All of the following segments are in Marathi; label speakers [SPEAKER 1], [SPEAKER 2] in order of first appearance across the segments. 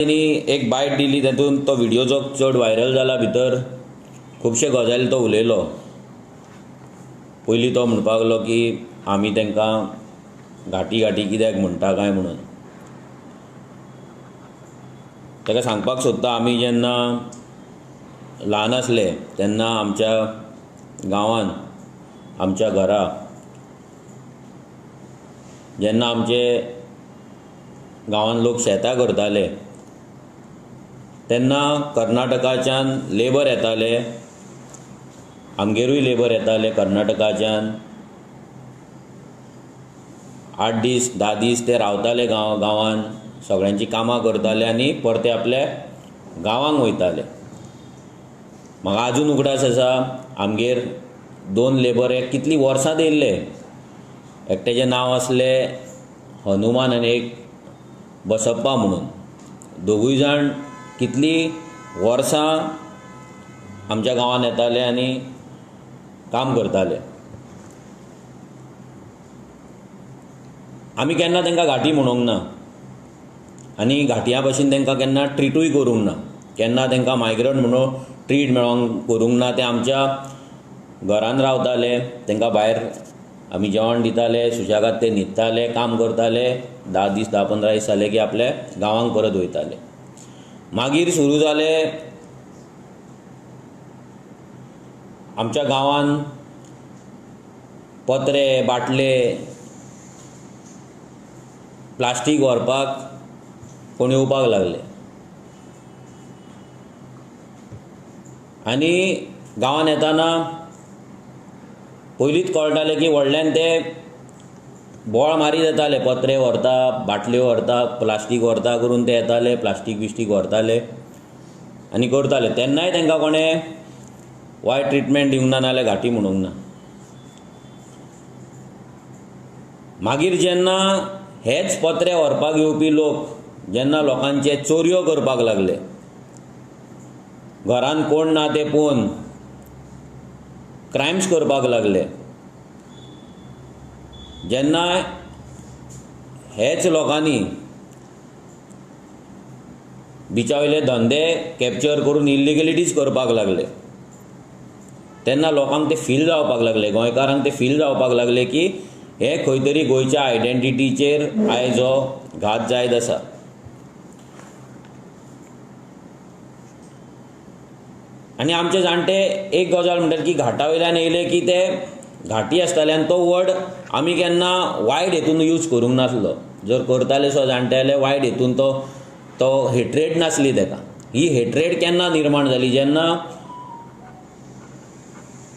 [SPEAKER 1] एक बायट दिली तातूंत तो व्हिडिओ जो चड व्हायरल जाला भितर खुबशे गजाली तो उलयलो। पयलीं तो म्हणपाक लागलो की आमी तांकां घाटी घाटी कित्याक म्हणटा काय म्हणून। ताका सांगपाक सोदता आमी जेन्ना ल्हान आसले तेन्ना आमच्या गांवांत आमच्या घरा जेन्ना आमचे गांवांत लोक शेतां करताले तेन्ना कर्नाटकाच्यान लेबर येताले, आमगेरूय लेबर येताले कर्नाटकाच्यान। 8 दीस 10 दीस ते रावताले गांवांत, सगळ्यांची कामां करताले आनी परते आपल्या गांवांक वयताले। म्हाका आजून उगडास आसा, आमगेर 2 लेबर कितलीं वर्सां येयल्ले। एकट्याचें नांव आसलें हनुमान आनी एक बसप्पा म्हणून। दोगूय जाण कितलीं वर्सां आमच्या गांवांत येताले आनी काम करताले। आमी केन्ना तांकां घाटी म्हणूंक ना आनी घाटिया भशेन तांकां केन्ना ट्रिटूय करूंक ना, केन्ना तांकां मायग्रंट म्हणून ट्रीट करूंक ना। ते आमच्या घरांत रावताले, तांकां भायर आमी जेवण दिताले, सुशेगाद ते न्हिदताले, काम करताले। 10 दीस 10-15 दीस जाले की आपल्या गांवांक परत वयताले। मागीर सुरू जालें आमच्या गांवांत पत्रे, बाटले, प्लास्टीक व्हरपाक कोण येवपाक लागले आनी गांवांत येताना पयलींच कळटालें की व्हडल्यान ते बोळ मारीत येताले, पत्रे व्हरता, बाटल्यो व्हरता, प्लास्टीक व्हरता करून ते येताले, प्लास्टीक बिस्टीक व्हरताले आनी करताले। तेन्नाय तांकां कोणें वायट ट्रिटमेंट दिवंक ना, नाल्यार घाटी म्हणूंक ना। मागीर जेन्ना हेच पत्रे व्हरपाक येवपी लोक जेन्ना लोकांचे चोरयो करपाक लागले, घरान कोण ना ते पळोवन क्रायम्स करपाक लागले, जेन्ना हेच लोकांनी बिचा वयले धंदे कॅप्चर करून इल्लिगलिटीज करपाक लागले, तेन्ना लोकांक ते फील जावपाक लागले, गोंयकारांक ते फील जावपाक लागले की हे खंय तरी गोंयच्या आयडेंटिटीचेर आयज हो घात जायत आसा। आनी आमचे जाणटे एक गजाल म्हणटात की घाटा वयल्यान येयले की ते घाटी आसताले तो वर्ड आमी केन्ना वायट हेतून यूज करूंक नासलो। जर करताले सो जाणटेले वायट हेतून तो हेट्रेड नासली ताका। ही हेट्रेड केन्ना निर्माण जाली, जेन्ना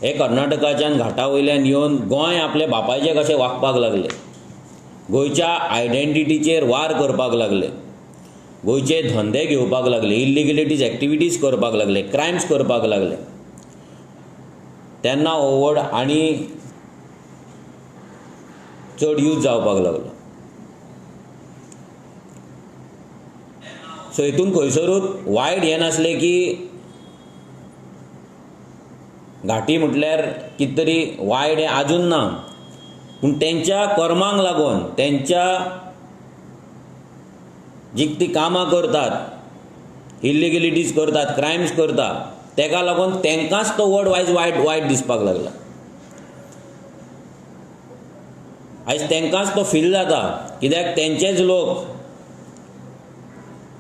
[SPEAKER 1] हे कर्नाटकाच्यान घाटा वयल्यान येवन गोंय आपले बापायचे कशें वागपाक लागले, गोंयच्या आयडेंटिटीचेर वार करपाक लागले, गोंयचे धंदे घेवपाक लागले, इल्लिगलिटीज एक्टिविटीज करपाक लागले, क्रायम्स करपाक लागले, तेन्ना हो वर्ड आनी चड यूज जावपाक लागलो। सो हितून खंयसरूच वायट हें नासलें की घाटी म्हटल्यार कितें तरी वायट हें आजून ना, पूण तेंच्या कर्मांक लागून, तेंच्या जी ती कामां करतात, इल्लिगलिटीज करतात, क्रायम्स करतात, तेका लागून तेंकांच तो वर्ड वायट दिसपाक लागला। आयज तेंकांच तो फील जाता, कित्याक तेंचेच लोक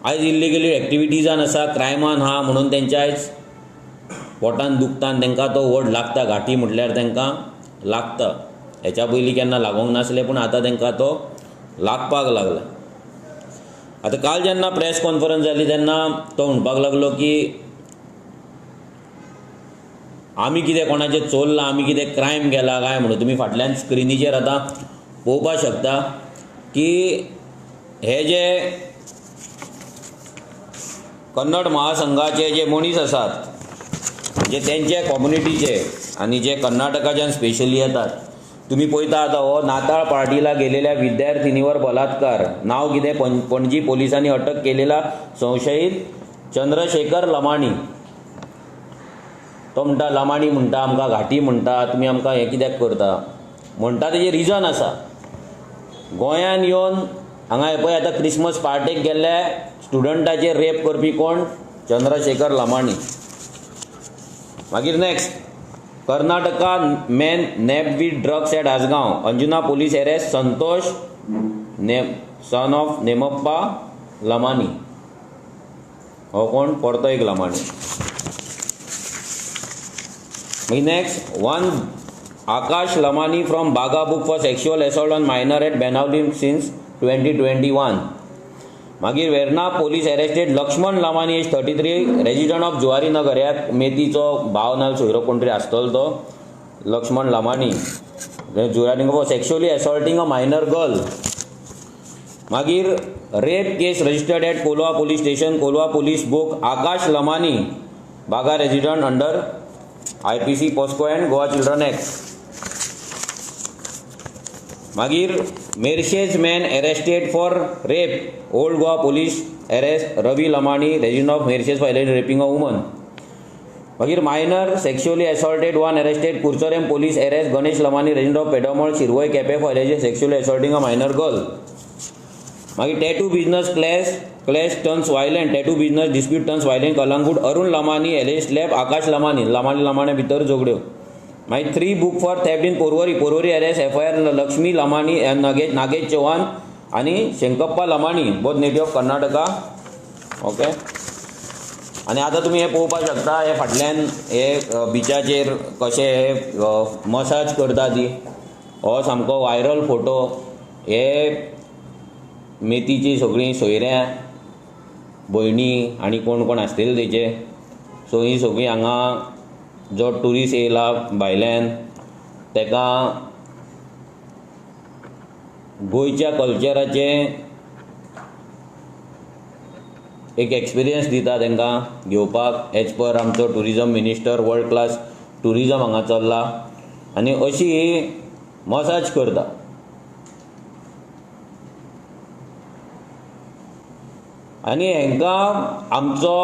[SPEAKER 1] आयज इल्लिगल एक्टिविटीजान आसा, क्रायमान आहा म्हणून तेंच्या आयज पोटान दुखता आनी तांकां तो वर्ड लागता। घाटी म्हटल्यार तांकां लागता। हेच्या पयलीं केन्ना लागोंक नासलें, पूण आतां तांकां तो लागपाक लागला। आतां काल जेन्ना प्रेस कॉन्फरन्स जाली तेन्ना तो म्हणपाक लागलो की आमी कितें कोणाचें चोरलां, आमी कितें क्रायम केला काय म्हणून। तुमी फाटल्यान स्क्रिनीचेर आतां पळोवपाक शकता की हे जे कन्नड महासंघाचे जे मनीस आसात, जे तेंचे कम्युनिटीचे आनी जे कर्नाटकाच्यान स्पेशली येतात, तुमी पळयता आतां हो नाताळ पार्टीला गेलेल्या विद्यार्थिनीवर बलात्कार, नाव कितें पणजी पोलिसांनी अटक केलेला संशयित चंद्रशेखर लमाणी। तो म्हणटा लमाणी म्हणटा, आमकां घाटी म्हणटा, तुमी आमकां हें कित्याक करता म्हणटा। तेजें रिजन आसा, गोंयान येवन हांगा हे पळय आतां क्रिसमस पार्टेक गेल्ले स्टुडंटाचेर रेप करपी कोण? चंद्रशेखर लमाणी. मागीर next, Karnataka man nab with drugs at Assagao. Anjuna police arrest Santosh son of Nemappa Lamani. हो कोण? परतो एक लमाणी. मागीर next, one Akash Lamani from Baga book for sexual assault on minor at Benaulim since 2021. मागीर Verna police arrested Laxman Lamani age 33 resident of Zuari Nagar. ह्या मेथीचो भाव ना सोयरो कोण तरी आसतलो तो Laxman Lamani Zuari Nagar for sexually assaulting a minor girl. मागीर rape case registered at Colva police station. Colva police book Akash Lamani Baga resident under IPC POCSO and Goa children act. मागीर Merces man arrested for rape. Old Goa police arrest Ravi Lamani resident of Merces for raping a woman. मागीर minor sexually assaulted one arrested Curchorem police arrest Ganesh Lamani resident of Pedmol Shirvoi Quepem for sexually assaulting a minor girl. मागीर tattoo business clash turns violent. Tattoo business dispute turns violent Calangute. Arun Lamani alleged slap Akash Lamani Lamani भितर झगड्यो. मागीर 3 book for theft in Porvorim arrest FIR Laxmi Lamani Nagesh Chavan आनी Shenkappa Lamani both native of Karnataka. Okay. आनी आतां तुमी हे पळोवपाक शकता हे फाटल्यान हे बिचाचेर कशे हे मसाज करता ती. हो सामको वायरल फोटो. हे मेथीची सगळीं सोयऱ्यां भयणी आनी कोण कोण आसतले तेचे. सो ही सगळीं हांगा जो ट्युरिस्ट येयला भायल्यान तेका गोंयच्या कल्चराचे एक एक्सपिरियन्स दिता तांकां घेवपाक. एज पर आमचो tourism minister world class tourism हांगा चल्ला आनी अशी ही मसाज करता. आनी हांकां आमचो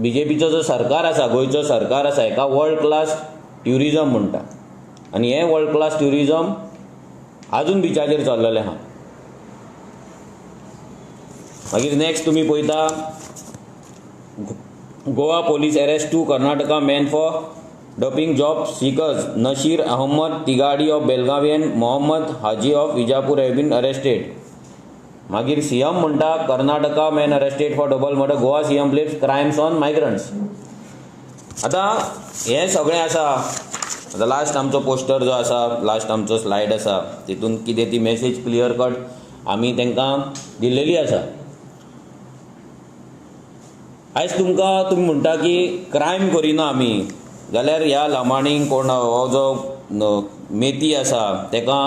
[SPEAKER 1] BJPचो जो सरकार आसा गोंयचो सरकार आसा हाका वर्ल्ड क्लास ट्युरिजम म्हणटा. आनी हें वर्ल्ड क्लास ट्युरिजम आजून बिचाचेर चल्लेलें आहा. मागीर नेक्स्ट तुमी पळयता Goa police arrest 2 Karnataka man for duping job seekers. Nashir Ahmed Tigadi of Belagavi and Mohammed Haji of Vijapur have been arrested. मागीर CM म्हणटा Karnataka man arrested for double murder. Goa CM blames crimes on migrants. आतां हें सगळें आसा. आतां लास्ट आमचो पोस्टर जो आसा लास्ट आमचो स्लायड आसा तितून कितें ती मेसेज क्लियर कट आमी तांकां दिल्लेली आसा. आयज तुमी म्हणटा की क्रायम करिना आमी जाल्यार ह्या लमाणीक कोण हो जो मेथी आसा ताका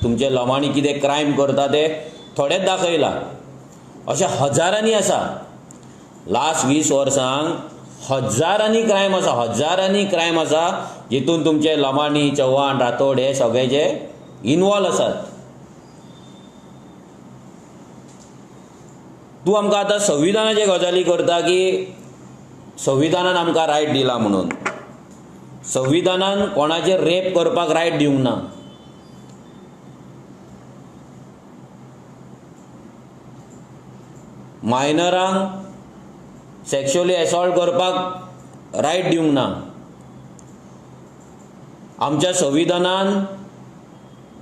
[SPEAKER 1] तुमचे लमाणी कितें क्रायम करता ते थोडेच दाखयला. अशे हजारांनी आसा. लास्ट 20 वर्सांक हजारांनी क्रायम आसा जितून तुमचे लमाणी चव्हाण राठोड हे सगळे जे इनवॉल्व आसात. तूं आमकां आतां संविधानाचे गजाली करता की संविधानान आमकां रायट दिला म्हणून. संविधानान कोणाचेर रेप करपाक रायट दिवंक ना. मायनरांक सेक्शुअली असॉल्ट करपाक रायट दिवंक ना. आमच्या संविधानान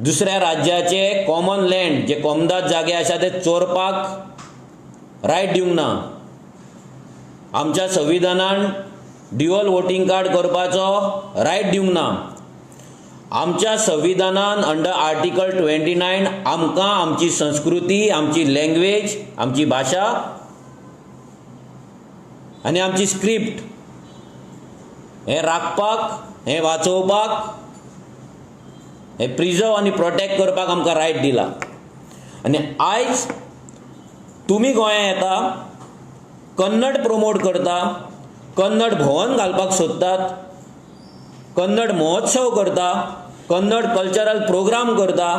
[SPEAKER 1] दुसऱ्या राज्याचे कॉमन लँड जे कोमदाद जागे आसा ते चोरपाक रायट दिवंक ना. आमच्या संविधानान ड्युअल वोटिंग कार्ड करपाचो रायट दिवंक ना. आमच्या संविधानान अंडर आर्टिकल 29 आमकां आमची संस्कृती आमची लँग्वेज आमची भाशा आनी आमची स्क्रिप्ट हें राखपाक हें वाचोवपाक हें प्रिजर्व आनी प्रोटेक्ट करपाक आमकां रायट दिला. आनी आयज तुमी गोंयांत येता कन्नड प्रमोट करता कन्नड भवन घालपाक सोदतात कन्नड महोत्सव करता कन्नड कल्चरल प्रोग्राम करता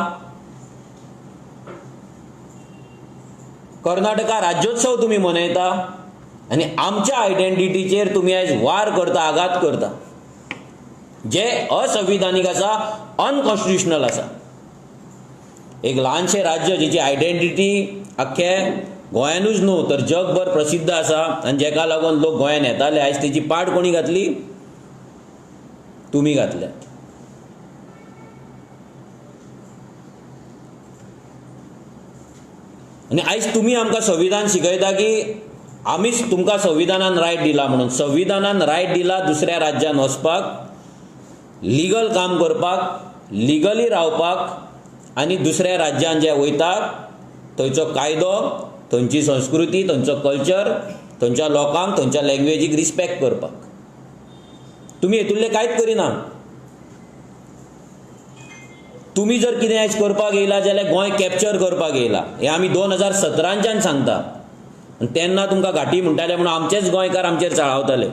[SPEAKER 1] कर्नाटका राज्योत्सव तुमी मनयता आनी आमच्या आयडेंटिटीचेर तुमी आयज वार करता आघात करता जे असंविधानीक आसा अनकॉन्स्टिट्युशनल आसा. एक ल्हानशें राज्य जेची आयडेंटिटी आख्खे गोंयानूच न्हू तर जगभर प्रसिद्ध आसा आनी जेका लागून लोक गोंयान येताले, आयज तेची पाड कोणी घातली? तुमी घातल्या. आनी आयज तुमी आमकां संविधान शिकयता की आमीच तुमकां संविधानान रायट दिला म्हणून. संविधानान रायट दिला दुसऱ्या राज्यान वचपाक, लिगल काम करपाक, लिगली रावपाक आनी दुसऱ्या राज्यान जे वयतात थंयचो कायदो, थंयची संस्कृती, थंयचो कल्चर, थंयच्या लोकांक, थंयच्या लँग्वेजीक रिस्पेक्ट करपाक. तुमी हेतूंतलें कांयच करिना. तुमी जर कितें आयज करपाक येयला जाल्यार गोंय कॅप्चर करपाक येयला. हें आमी 2017च्यान सांगता. आनी तेन्ना तुमकां घाटी म्हणटाले म्हणून आमचेच गोंयकार आमचेर चळावताले.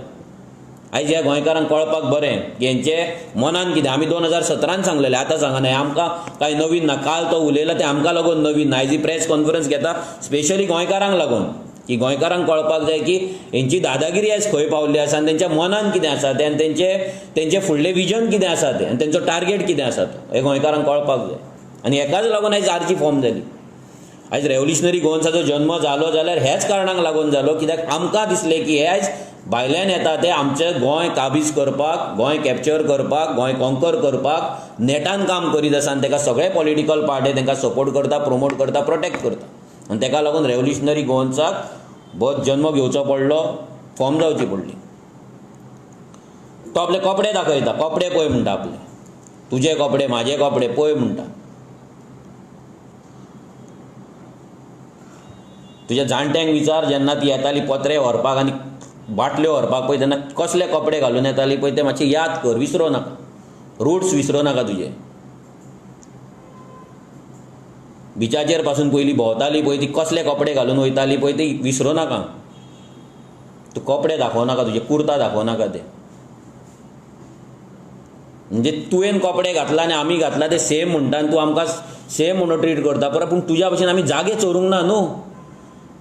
[SPEAKER 1] आयज ह्या गोंयकारांक कळपाक बरें की हेंचे मनान कितें. आमी 2017 सांगलेलें, आतां सांगना. हें आमकां कांय नवीन ना. काल तो उलयला तें आमकां लागून नवीन ना. आयज ही प्रेस कॉन्फरन्स घेता स्पेशली गोंयकारांक लागून, की गोंयकारांक कळपाक जाय की हेंची दादागिरी आयज खंय पावल्ली आसा आनी तेंच्या मनान कितें आसा तें, आनी तेंचें फुडलें विजन कितें आसा तें, आनी तेंचो टार्गेट कितें आसा तो, हें गोंयकारांक कळपाक जाय. आनी हेकाच लागून आयज आरची फॉर्म जाली. आयज रेव्होल्युशनरी गोवन्साचो जल्म जालो जाल्यार हेच कारणाक लागून जालो, कित्याक आमकां दिसलें की हे आयज भायल्यान येता ते आमचें गोंय काबीज करपाक, गोंय कॅप्चर करपाक, गोंय कॉन्कर करपाक नेटान काम करीत आसा. आनी तेका सगळे पॉलिटिकल पार्टी तेंकां सपोर्ट करता, प्रमोट करता, प्रोटेक्ट करता. आनी तेका लागून रेव्होल्युशनरी गोवन्साक बहुत जन्म घेवचो पडलो, फॉर्म जावची पडली. तो आपले कपडे दाखयता, कपडे पळय म्हणटा आपले, तुजे कपडे, म्हाजे कपडे पळय म्हणटा. तुज्या जाणट्यांक विचार, जेन्ना ती येताली पत्रे व्हरपाक आनी बाटल्यो व्हरपाक पळय तेन्ना कसले कपडे घालून येताली पळय ते मातशे याद कर, विसरो नाका. रूट्स विसरो नाका तुजे. बिचाचेर पासून पयलीं भोंवताली पळय ती कसले कपडे घालून वयताली पळय ती विसरो नाका. तूं कपडे दाखोव नाका, तुजे कुर्ता दाखोव नाका ते. म्हणजे तुवें कपडे घातला आनी आमी घातला ते सेम म्हणटा आनी तूं आमकां सेम म्हणून ट्रीट करता. परत पूण तुज्या भशेन आमी जागे चोरूंक ना न्हू.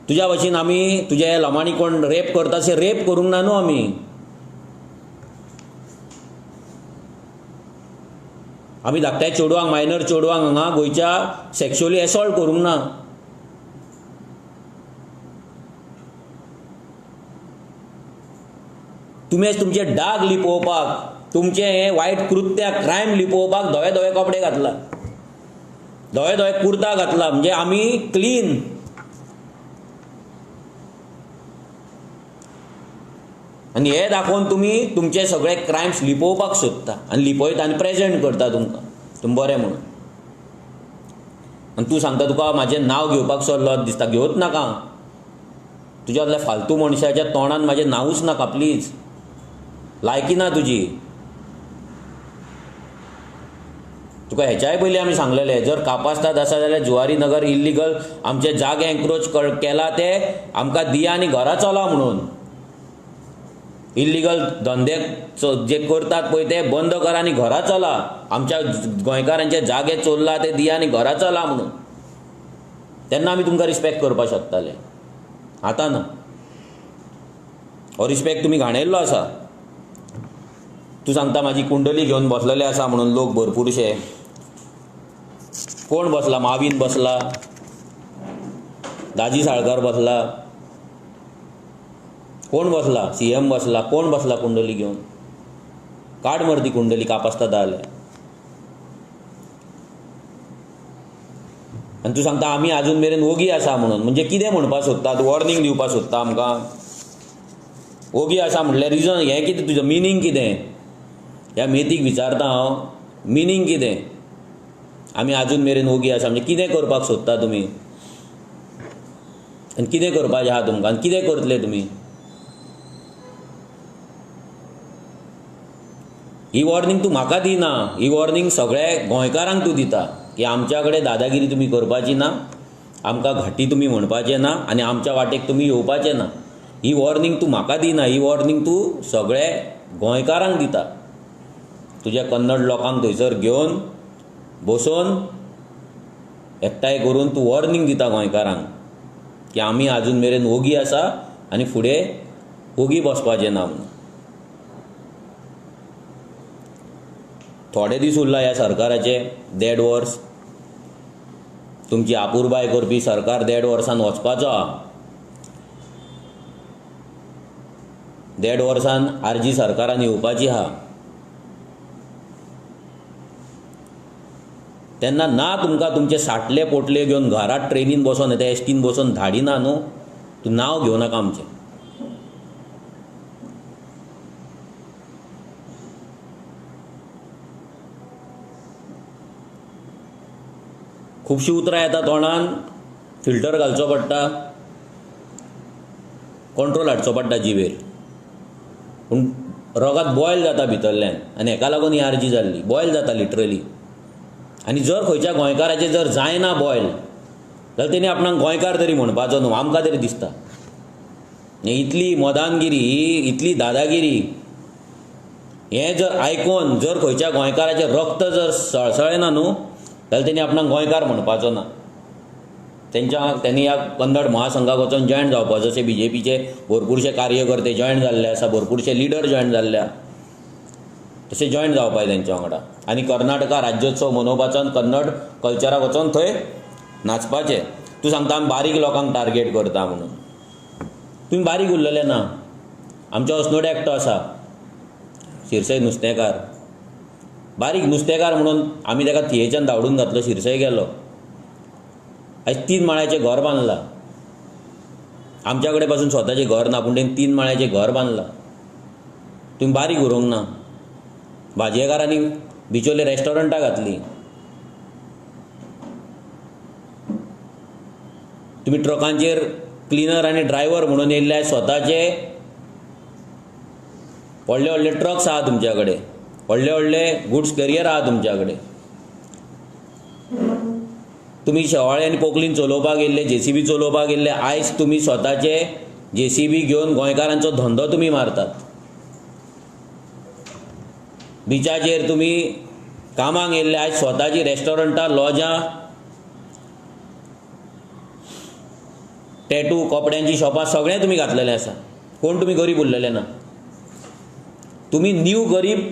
[SPEAKER 1] तुज्या भशेन आमी तुजे लमाणी कोण रेप करता अशें रेप करूंक ना न्हू आमी. आमी धाकट्या चेडवांक, मायनर चेडवांक हांगा गोंयच्या सेक्शुअली एसॉल्ट करूंक ना. तुमी तुमचे डाग लिपोवपाक, तुमचे हे वायट कृत्य, क्रायम लिपोवपाक धवे धवे कपडे घातला, धवे धवे कुर्ता घातला. म्हणजे आमी क्लीन. आनी हे दाखोवन तुमी तुमचे सगळे क्रायम्स लिपोवपाक सोदता आनी लिपयता आनी प्रेजेंट करता तुमकां तुमी बरें म्हणून. आनी तूं सांगता तुका म्हाजें नांव घेवपाक सोदलो दिसता. घेवच नाका. तुज्या असल्या फालतू मनशाच्या तोंडान म्हाजें नांवूच नाका प्लीज. लायकी ना तुजी. तुका हेच्याय पयलीं आमी सांगलेलें, जर कापास्ताद आसा जाल्यार जुवारी नगर इल्लिगल आमचे जागे एन्क्रोच केला ते आमकां दिया आनी घरा चला म्हणून. इल्लिगल धंदे जे करतात पळय ते बंद करा आनी घरा चला. आमच्या गोंयकारांचे जागे चोरला ते दिया आनी घरा चला म्हणून. तेन्ना आमी तुमकां रिस्पेक्ट करपाक शकताले. आतां ना. हो रिस्पेक्ट तुमी घाणयल्लो आसा. तूं सांगता म्हाजी कुंडली घेवन बसलेले आसा म्हणून लोक भरपूरशे. कोण बसला? मावीन बसला, दाजी साळकार बसला, कोण बसला? CM बसला. कोण बसला कुंडली घेवन? काड मर ती कुंडली कापास्ताद जाल्यार. आनी तूं सांगता आमी आजून मेरेन ओगी आसा म्हणून. म्हणजे कितें म्हणपाक सोदता तूं? वॉर्निंग दिवपाक सोदता आमकां? ओगी आसा म्हणल्यार रिजन हें कितें तुजें? मिनींग कितें? ह्या मेथीक विचारता हांव, मिनींग कितें? आमी आजून मेरेन ओगी आसा म्हणजे कितें करपाक सोदता तुमी? आनी कितें करपाचें आहा तुमकां? आनी कितें करतले तुमी? ही वॉर्निंग तूं म्हाका दिना. ही वॉर्निंग सगळे गोंयकारांक तूं दिता की आमच्या कडेन दादागिरी तुमी करपाची ना, आमकां घाटी तुमी म्हणपाचें ना आनी आमच्या वाटेक तुमी येवपाचें ना. ही वॉर्निंग तूं म्हाका दिना. ही वॉर्निंग तूं सगळे गोंयकारांक दिता. तुज्या कन्नड लोकांक थंयसर घेवन बसोवन एकठांय करून तूं वॉर्निंग दिता गोंयकारांक की आमी आजून मेरेन ओगी आसा आनी फुडें ओगी बसपाचें ना म्हणून. थोडे दीस उरला ह्या सरकाराचे, 1.5 वर्स. तुमची आपुरबाय करपी सरकार 1.5 वर्सान वचपाचो आहा. 1.5 वर्सान आरजी सरकारान येवपाची आहा. तेन्ना ना तुमकां तुमचे साठले पोटले घेवन घरात ट्रेनीन बसोन येता, एसटीन बसोन धाडिना न्हू, तूं नांव घेवं नाका आमचें. खुबशीं उतरां येता तोंडान, फिल्टर घालचो पडटा, कंट्रोल हाडचो पडटा जिवेर, पूण रगत बॉयल जाता भितरल्यान. आनी हेका लागून ही आरजी जाल्ली, बॉयल जाता लिटरली. आनी जर खंयच्या गोंयकाराचें जर जायना बॉयल, जाल्यार तेणी आपणाक गोंयकार तरी म्हणपाचो न्हू, आमकां तरी दिसता. इतली मदानगिरी, इतली दादागिरी, हें जर आयकोन जर खंयच्या गोंयकाराचें रक्त जर सळसळेना न्हू, जाल्यार तेणी आपणाक गोंयकार म्हणपाचो ना. त्यांनी ह्या कन्नड महासंघाक वचून जॉयन जावपाचो. जशे BJPचे भरपूरशे कार्यकर्ते जॉयन जाल्ले आसा, भरपूरशे लिडर जॉयन जाल्ल्या, तशें जॉयन जावपाचें तेंच्या वांगडा. आनी कर्नाटका राज्योत्सव मनोवपाचो आनी कन्नड कल्चराक वचून थंय नाचपाचें. तूं सांगता आमी बारीक लोकांक टार्गेट करता म्हणून. तुमी बारीक उरलेले ना. आमचो अस्नोडे एकटो आसा, शिरसय नुस्तेकार, बारीक नुस्तेकार म्हणून आमी ताका थियेच्यान धांवडून घातलो, शिरसय गेलो. आयज 3 माळ्याचें घर बांदलां. आमच्या कडेन पासून स्वताचें घर ना, पूण तेणें 3 माळ्याचें घर बांदलां. तुमी बारीक उरोवंक ना. भाजयेकारांनी बिचोले रेस्टॉरंटां घातलीं. तुमी ट्रकांचेर क्लिनर आनी ड्रायव्हर म्हणून येयल्ले, स्वताचे व्हडले व्हडले ट्रक्स आहा तुमच्या कडेन, व्हडले व्हडले गुड्स कॅरियर आहा तुमच्या कडेन. तुमी शेवाळे आनी पोकलीन चलोवपाक येयल्ले, JCB चलोवपाक येयल्ले. आयज तुमी स्वताचे JCB घेवन गोंयकारांचो धंदो तुमी मारतात. बिचाचेर तुमी कामाक येयल्ले, आयज स्वताची रेस्टॉरंटां, लॉजां, टॅटू, कपड्यांची शॉपां सगळें तुमी घातलेलें आसा. कोण तुमी गरीब उरलेले ना. तुमी न्यू गरीब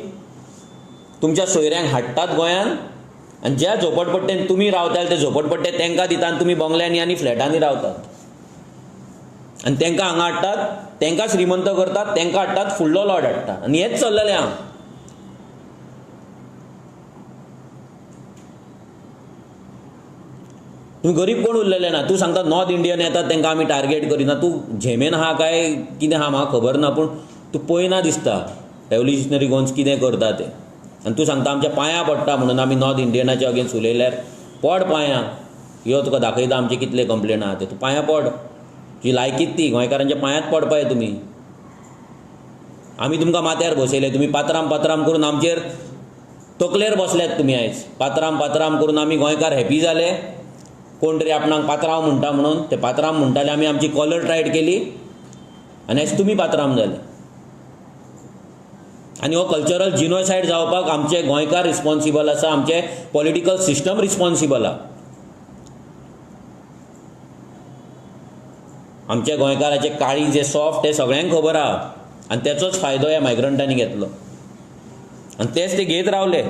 [SPEAKER 1] तुमच्या सोयऱ्यांक हाडटात गोंयान, आनी ज्या झोपडपट्टेन तुमी रावताले ते झोपडपट्टे तांकां दिता आनी तुमी बंगल्यांनी आनी फ्लॅटांनी रावतात. आनी तांकां हांगा हाडटात, तांकां श्रीमंत करतात, तांकां हाडटात, फुडलो लॉट हाडटात. आनी हेंच चल्लेलें आहा. तुमी गरीब कोण उरलेले ना. तूं सांगता नॉर्थ इंडियन येतात तांकां आमी टार्गेट करिना. तूं झेमेन आहा काय कितें आहा म्हाका खबर ना, पूण तूं पळयना दिसता रेव्होल्युशनरी गोन्स कितें करता तें. आनी तूं सांगता आमच्या पांयां पडटा म्हणून आमी नॉर्थ इंडियनाच्या अगेन्स्ट उलयल्यार पड पांयां. यो तुका दाखयता आमचे कितले कंप्लेन आहा ते. तूं पांयां पड. तुजी लायकीच ती, गोंयकारांच्या पांयांत पडपाय तुमी. आमी तुमकां माथ्यार बसयले, तुमी पात्राम करून आमचेर तकलेर बसल्यात तुमी. आयज पात्राम करून आमी गोंयकार हॅपी जाले. कोण तरी आपणाक पात्रांव म्हणटा म्हणून ते पात्रांव म्हणटाले, आमी आमची कॉलर टायट केली आनी आयज तुमी पात्रांव जाले. आनी हो कल्चरल जिनोसायड जावपाक आमचे गोंयकार रिस्पॉन्सिबल आसा, आमचे पॉलिटिकल सिस्टम रिस्पॉन्सिबल आहा. आमच्या गोंयकाराचे काळी जे सॉफ्ट हे सगळ्यांक खबर आहा. आनी तेचोच फायदो ह्या मायग्रंटांनी घेतलो आनी तेच ते घेत रावले.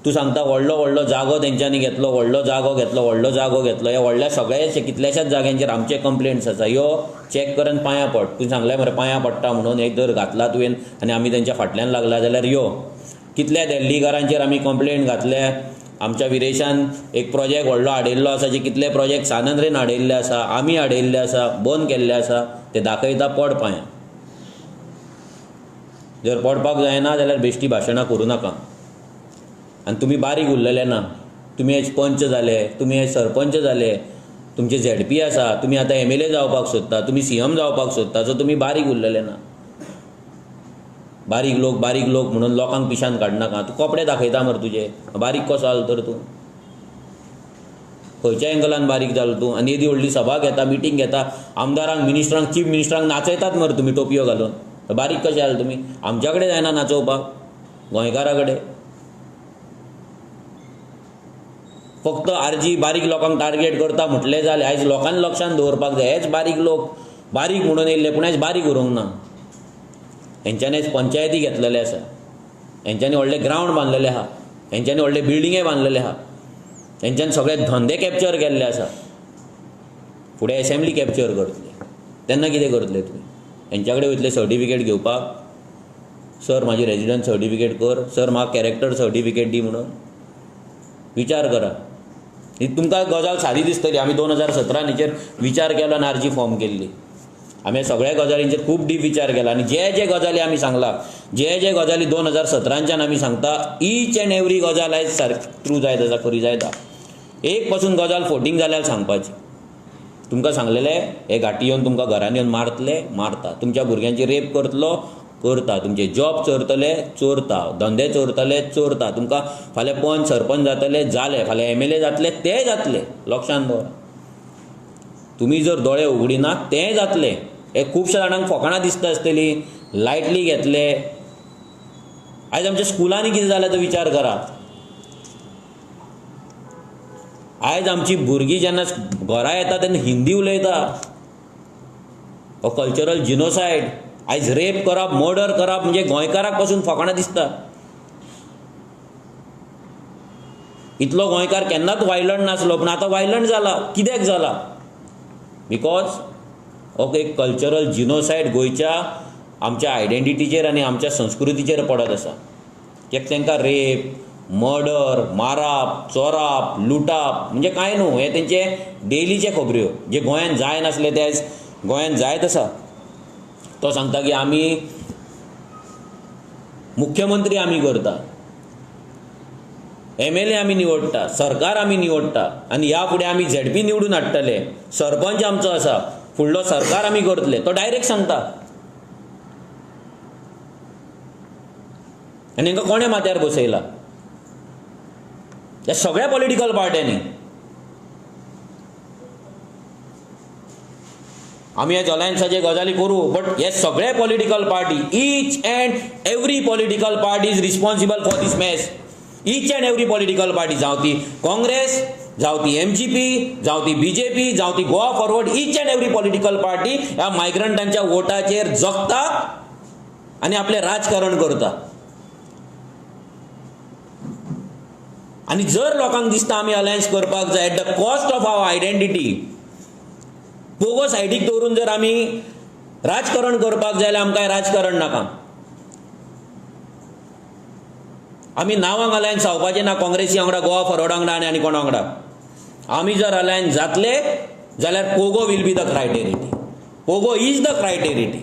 [SPEAKER 1] तूं सांगता व्हडलो जागो तेंच्यांनी घेतलो, व्हडलो जागो घेतलो. ह्या व्हडल्या सगळ्याचे कितल्याशाच जाग्यांचेर आमचे कंप्लेंट्स आसा. यो चॅक कर आनी पांयां पड. तूं सांगलें मरे पांयां पडटा म्हणून, एक जर घातला तुवें आनी आमी तेंच्या फाटल्यान लागला जाल्यार यो. कितल्या दिल्लीकारांचेर आमी कंप्लेंट घातल्या. आमच्या विरेशान एक प्रोजेक्ट व्हडलो हाडयल्लो आसा, जे कितले प्रोजेक्ट सानंद्रेन हाडयल्ले आसा, आमी हाडयल्ले आसा, बंद केल्ले आसा. ते दाखयता पड पांयां. जर पडपाक जायना जाल्यार बेश्टी भाशणां करूं नाका. आनी तुमी बारीक उरलेले ना. तुमी आयज पंच जाले, तुमी आयज सरपंच जाले, तुमचे ZP आसा, तुमी आतां MLA जावपाक सोदता, तुमी CM जावपाक सोदता. सो तुमी बारीक उरलेले ना. बारीक लोक म्हणून लोकांक पिशान काडनाका. तूं कपडे दाखयता मरे तुजे, बारीक कसो जालो तर तूं. खंयच्या एंगलान बारीक जालो तूं. आनी येदी व्हडली सभा घेता, मिटींग घेता, आमदारांक, मिनिस्टरांक, चीफ मिनिस्टरांक नाचयतात मरे तुमी टोपयो घालून. बारीक कशें जाले तुमी. आमच्या कडेन जायना नाचोवपाक, गोंयकारा कडेन. फक्त आरजी बारीक लोकांक टार्गेट करता म्हटलें जालें. आयज लोकांनी लक्षांत दवरपाक जाय, हेच बारीक लोक बारीक म्हणून येयल्ले, पूण आयज बारीक उरोवंक ना. हेंच्यांनी आयज पंचायती घेतलेले आसा, हेंच्यांनी व्हडले ग्रावंड बांदलेले आहा, हेंच्यांनी व्हडले बिल्डिंगे बांदलेले आहा. तेंच्यान सगळे धंदे कॅप्चर केल्ले आसा. फुडें एसेंब्ली कॅप्चर करतले तेन्ना कितें करतले तुमी? तेंच्या कडेन वयतले सर्टिफिकेट घेवपाक, सर म्हाजी रेजिडंट सर्टिफिकेट कर, सर म्हाका कॅरेक्टर सर्टिफिकेट दी म्हणून? विचार करा. ही तुमकां गजाल सादी दिसतली. आमी 2017 हेचेर विचार केलो आनी आर्जी फॉर्म केल्ली. आमी सगळ्या गजालींचेर खूब डीप विचार केला आनी जे गजाली आमी सांगला, जे गजाली 2017च्यान आमी सांगता, ईच एंड एवरी गजाल आयज ट्रू जायत आसा, खरी जायत आसा. एक पासून गजाल फोटींग जाल्यार सांगपाची. तुमकां सांगलेले हे घाटी येवन तुमकां घरान येवन मारतले, मारता. तुमच्या भुरग्यांची रेप करतलो, करता. तुमचे जॉब चोरतले, चोरता. धंदे चोरतले, चोरता. तुमकां फाल्यां पंच सरपंच जातले, जाले. फाल्यां MLA जातले, ते जातले. लक्षांत दवरा. तुमी जर दोळे उगडिनात तें जातले. हे खुबशे जाणांक फकाणां दिसता आसतली, लायटली घेतले. आयज आमच्या स्कुलांनी कितें जालें तो विचार करा. आयज आमची भुरगीं जेन्ना घरा येता तेन्ना हिंदी उलयता. हो कल्चरल जिनोसायड. आयज रेप करप, मर्डर करप म्हणजे गोंयकाराक पासून फकाणां दिसता. इतलो गोंयकार केन्नाच वायलंट नासलो, पूण आतां वायलंट जाला. कित्याक जाला? बिकॉज हो एक कल्चरल जिनोसायड गोंयच्या आमच्या आयडेंटिटीचेर आनी आमच्या संस्कृतीचेर पडत आसा. कित्याक तांकां रेप, मर्डर, मारप, चोरप, लुटप म्हणजे कांय न्हू. हे तेंचे डेलीचे खबऱ्यो जे गोंयांत जाय नासले ते आयज गोंयांत जायत आसा. तो सांगता की आमी मुख्यमंत्री आमी करता, MLA आमी निवडटा, सरकार आमी निवडटा आनी ह्या फुडें आमी ZP निवडून हाडटले. सरपंच आमचो आसा, फुडलो सरकार आमी करतले. तो डायरेक्ट सांगता. आनी हांकां कोणें माथ्यार बसयला? ह्या सगळ्या पॉलिटिकल पार्ट्यांनी. आमी ह्या अलायन्साचे गजाली करू, बट हे सगळे political party, each and every political party is responsible for this mess. Each and every political party, जावं ती काँग्रेस, जावं ती MGP, जावं ती BJP, जावं ती Goa forward, each and every political party ह्या मायग्रंटांच्या वोटाचेर जगता आनी आपलें राजकारण करता. आनी जर लोकांक दिसता आमी अलायन्स करपाक जाय at the cost of our identity, पोगो सायडीक दवरून जर आमी राजकारण करपाक जाय जाल्यार आमकां राजकारण नाका. आमी नांवांक अलायन्स जावपाचें ना काँग्रेसी वांगडा, गोवा फॉरवर्डा वांगडा आनी कोणा वांगडा. आमी जर अलायन्स जातले जाल्यार POGO will be the criteria. POGO is the criteria.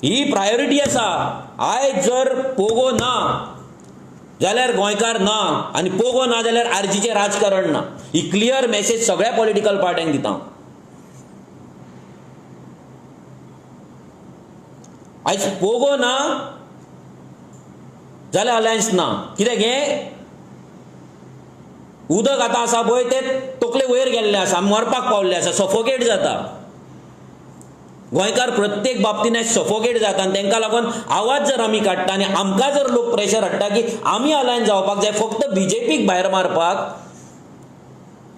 [SPEAKER 1] ही प्रायोरिटी आसा. आयज जर पोगो ना जाल्यार गोंयकार ना, आनी पोगो ना जाल्यार आरजीचें राजकारण ना. ही क्लियर मॅसेज सगळ्या पॉलिटिकल पार्ट्यांक दिता. आयज पोगो ना जाल्यार अलायन्स ना. कित्याक हें उदक आतां आसा पळय तें तकले वयर गेल्लें आसा, मरपाक पावल्लें आसा, सफोकेट जाता. गोंयकार प्रत्येक बाबतींत आयज सफोकेट जाता आनी तांकां लागून आवाज जर आमी काडटा आनी आमकां जर लोक प्रेशर हाडटा की आमी अलायन्स जावपाक जाय, फक्त BJPक भायर मारपाक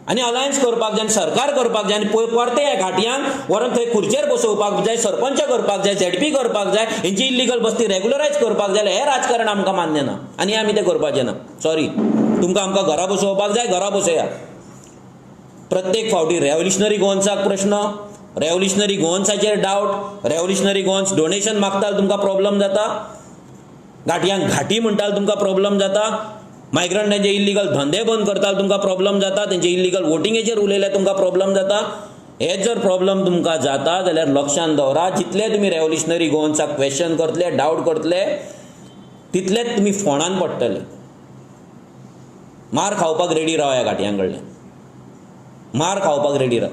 [SPEAKER 1] आनी अलायन्स करपाक जाय आनी सरकार करपाक जाय आनी परते ह्या घाटयांक व्हरून थंय खुर्चेर बसोवपाक जाय, सरपंच करपाक जाय, ZP करपाक जाय, हेंची इल्लिगल बस्ती रेग्युलरायज करपाक जाय, हें राजकारण आमकां मान्य ना आनी आमी तें करपाचें ना. सॉरी, तुमकां आमकां घरा बसोवपाक जाय, घरा बसया. प्रत्येक फावटी रेव्होल्युशनरी गोवन्साक प्रश्न, रेव्होल्युशनरी गोवन्साचेर डावट, रेव्होल्युशनरी गोवन्स डोनेशन मागता तुमकां प्रॉब्लम जाता, घाटयांक घाटी म्हणटा तुमकां प्रॉब्लम जाता, मायग्रंटांचे इल्लिगल धंदे बंद करता तुमकां प्रॉब्लम जाता, तेंचे इल्लिगल वोटिंगेचेर उलयल्यार तुमकां प्रॉब्लम जाता. हे जर प्रॉब्लम तुमकां जाता जाल्यार लक्षांत दवरा, जितले तुमी रेव्होल्युशनरी गोवन्साक क्वेश्चन करतले, डावट करतले, तितलेच तुमी फोंडान पडटले. मार खावपाक रेडी राव ह्या घाटयां कडल्यान. मार खावपाक रेडी राव.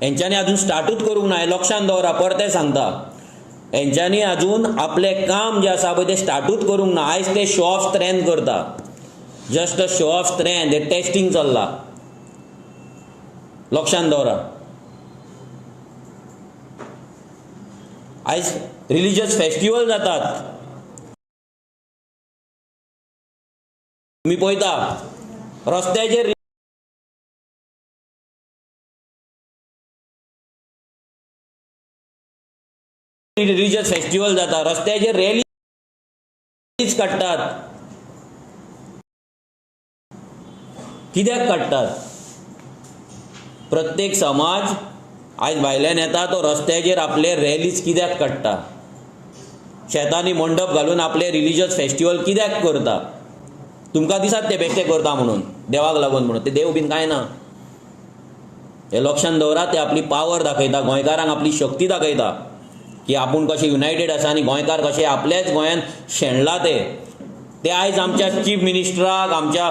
[SPEAKER 1] हेंच्यांनी आजून स्टार्टूच करूंक ना. लक्षांत दवरा, परते सांगता. हेंच्यांनी आजून आपलें काम जें आसा पळय तें स्टार्टूच करूंक ना. आयज ते शो ऑफ स्ट्रेंथ करता. Just a show off strength. हे टेस्टिंग चल्ला. लक्षांत दवरा. आयज रिलिजियस फेस्टिवल जातात. तुमी पळयता रस्त्याचेर रिलिजियस फेस्टिवल जाता, रस्त्याचेर रॅली रॅलीज काडटात. कित्याक काडटात? प्रत्येक समाज आयज भायल्यान येता तो रस्त्याचेर आपले रॅलीज कित्याक काडटा? शेतांनी मंडप घालून आपले रिलिजियस फेस्टिवल कित्याक करता? तुमकां दिसत ते बेश्टे करता म्हणून, देवाक लागून म्हणून. ते देव बीन कांय ना. हे लक्षांत दवरात. ते आपली पावर दाखयता, गोंयकारांक आपली शक्ती दाखयता की आपूण कशे युनायटेड आसा आनी गोंयकार कशे आपल्याच गोंयान शेणला ते आयज आमच्या चीफ मिनिस्टराक, आमच्या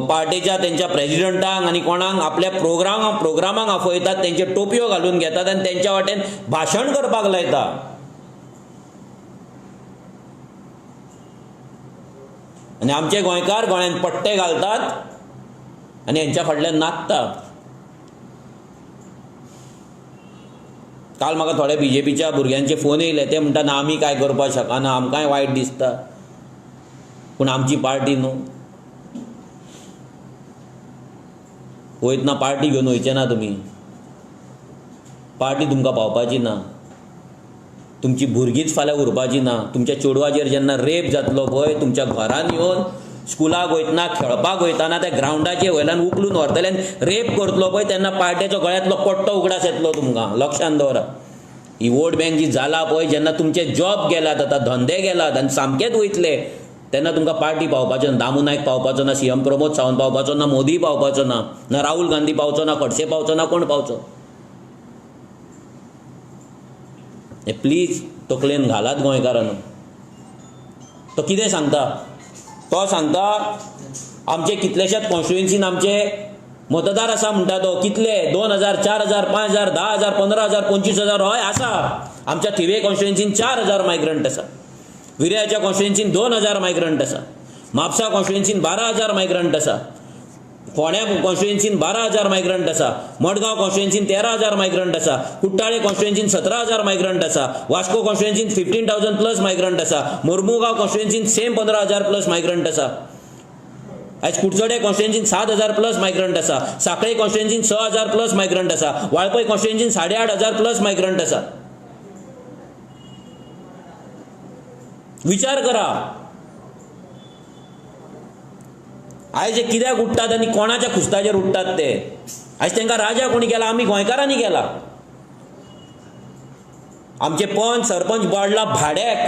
[SPEAKER 1] पार्टीच्या तेंच्या प्रेजिडंटांक आनी कोणाक आपल्या प्रोग्रामांक आफयतात, तेंचे टोपयो घालून घेतात आनी तेंच्या वाटेन भाशण करपाक लायता. आनी आमचे गोंयकार गळ्यान पट्टे घालतात आनी हेंच्या फाटल्यान नाचता. काल म्हाका थोड्या बीजेपीच्या भुरग्यांचे फोन येयले. ते म्हणटा ना आमी कांय करपाक शकना, आमकांय वायट दिसता, पूण आमची पार्टी न्हू. वयतना पार्टी घेवन वयचे ना तुमी. पार्टी तुमकां पावपाची ना. तुमची भुरगींच फाल्यां उरपाची ना. तुमच्या चेडवाचेर जेन्ना रेप जातलो पळय, तुमच्या घरान येवन स्कुलाक वयतना, खेळपाक वयताना त्या ग्रावंडाचेर वयल्यान उखलून व्हरतले आनी रेप करतलो पळय, तेन्ना पार्ट्याचो गळ्यांतलो पट्टो उगडास येतलो तुमकां. लक्षांत दवरा. ही वोट बँक जी जाला पळय, जेन्ना तुमचे जॉब गेलात, आतां धंदे गेलात आनी सामकेच वयतले, तेन्ना तुमकां पार्टी पावपाचो ना. दामू नायक पावपाचो ना, सीएम प्रमोद सावंत पावपाचो ना, मोदी पावपाचो ना, ना राहुल गांधी पावचो ना, खडसे पावचो ना, कोण पावचो? हे प्लीज तकलेन घालात गोंयकारांनो. तो कितें सांगता? तो सांगता आमचे कितलेशेच कॉन्स्टिट्युएन्सीन आमचे मतदार आसा म्हणटा तो. कितले? 2000, 4000, 5000, 10000, 15000, 25000. हय आसा. आमच्या थिवे कॉन्स्टिट्युएन्सीन 4000 मायग्रंट आसा. विर्याच्या कॉन्स्टिट्युएन्सीन 2000 मायग्रंट आसा. म्हापसा कॉन्स्टिट्युएन्सीन 12000 मायग्रंट आसा. फोंड्या कॉन्स्टिट्युएन्सीन 12000 मायग्रंट आसा. मडगांव कॉन्स्टिट्युएन्सीन 13000 मायग्रंट आसा. कुट्टाळे कॉन्स्टिट्युएन्सीन 17000 मायग्रंट आसा. वास्को कॉन्स्टिट्युएन्सीन 15000 प्लस मायग्रंट आसा. मोर्मुगांव कॉन्स्टिट्युएन्सीन सेम 15000 प्लस मायग्रंट आसा. आयज कुडचडे कॉन्स्टिट्युएन्सीन 7000 प्लस मायग्रंट आसा. सांखळे कॉन्स्टिट्युएन्सीन 6000 प्लस मायग्रंट आसा. वाळपय कॉन्स्टिट्युएन्सीन 8500 प्लस मायग्रंट आसा. विचार करा. आयज हे कित्याक उठतात आनी कोणाच्या खुस्ताचेर उठतात ते? आयज तांकां राजा कोणी केला? आमी गोंयकारांनी केला. आमचे पंच सरपंच वाडला भाड्याक.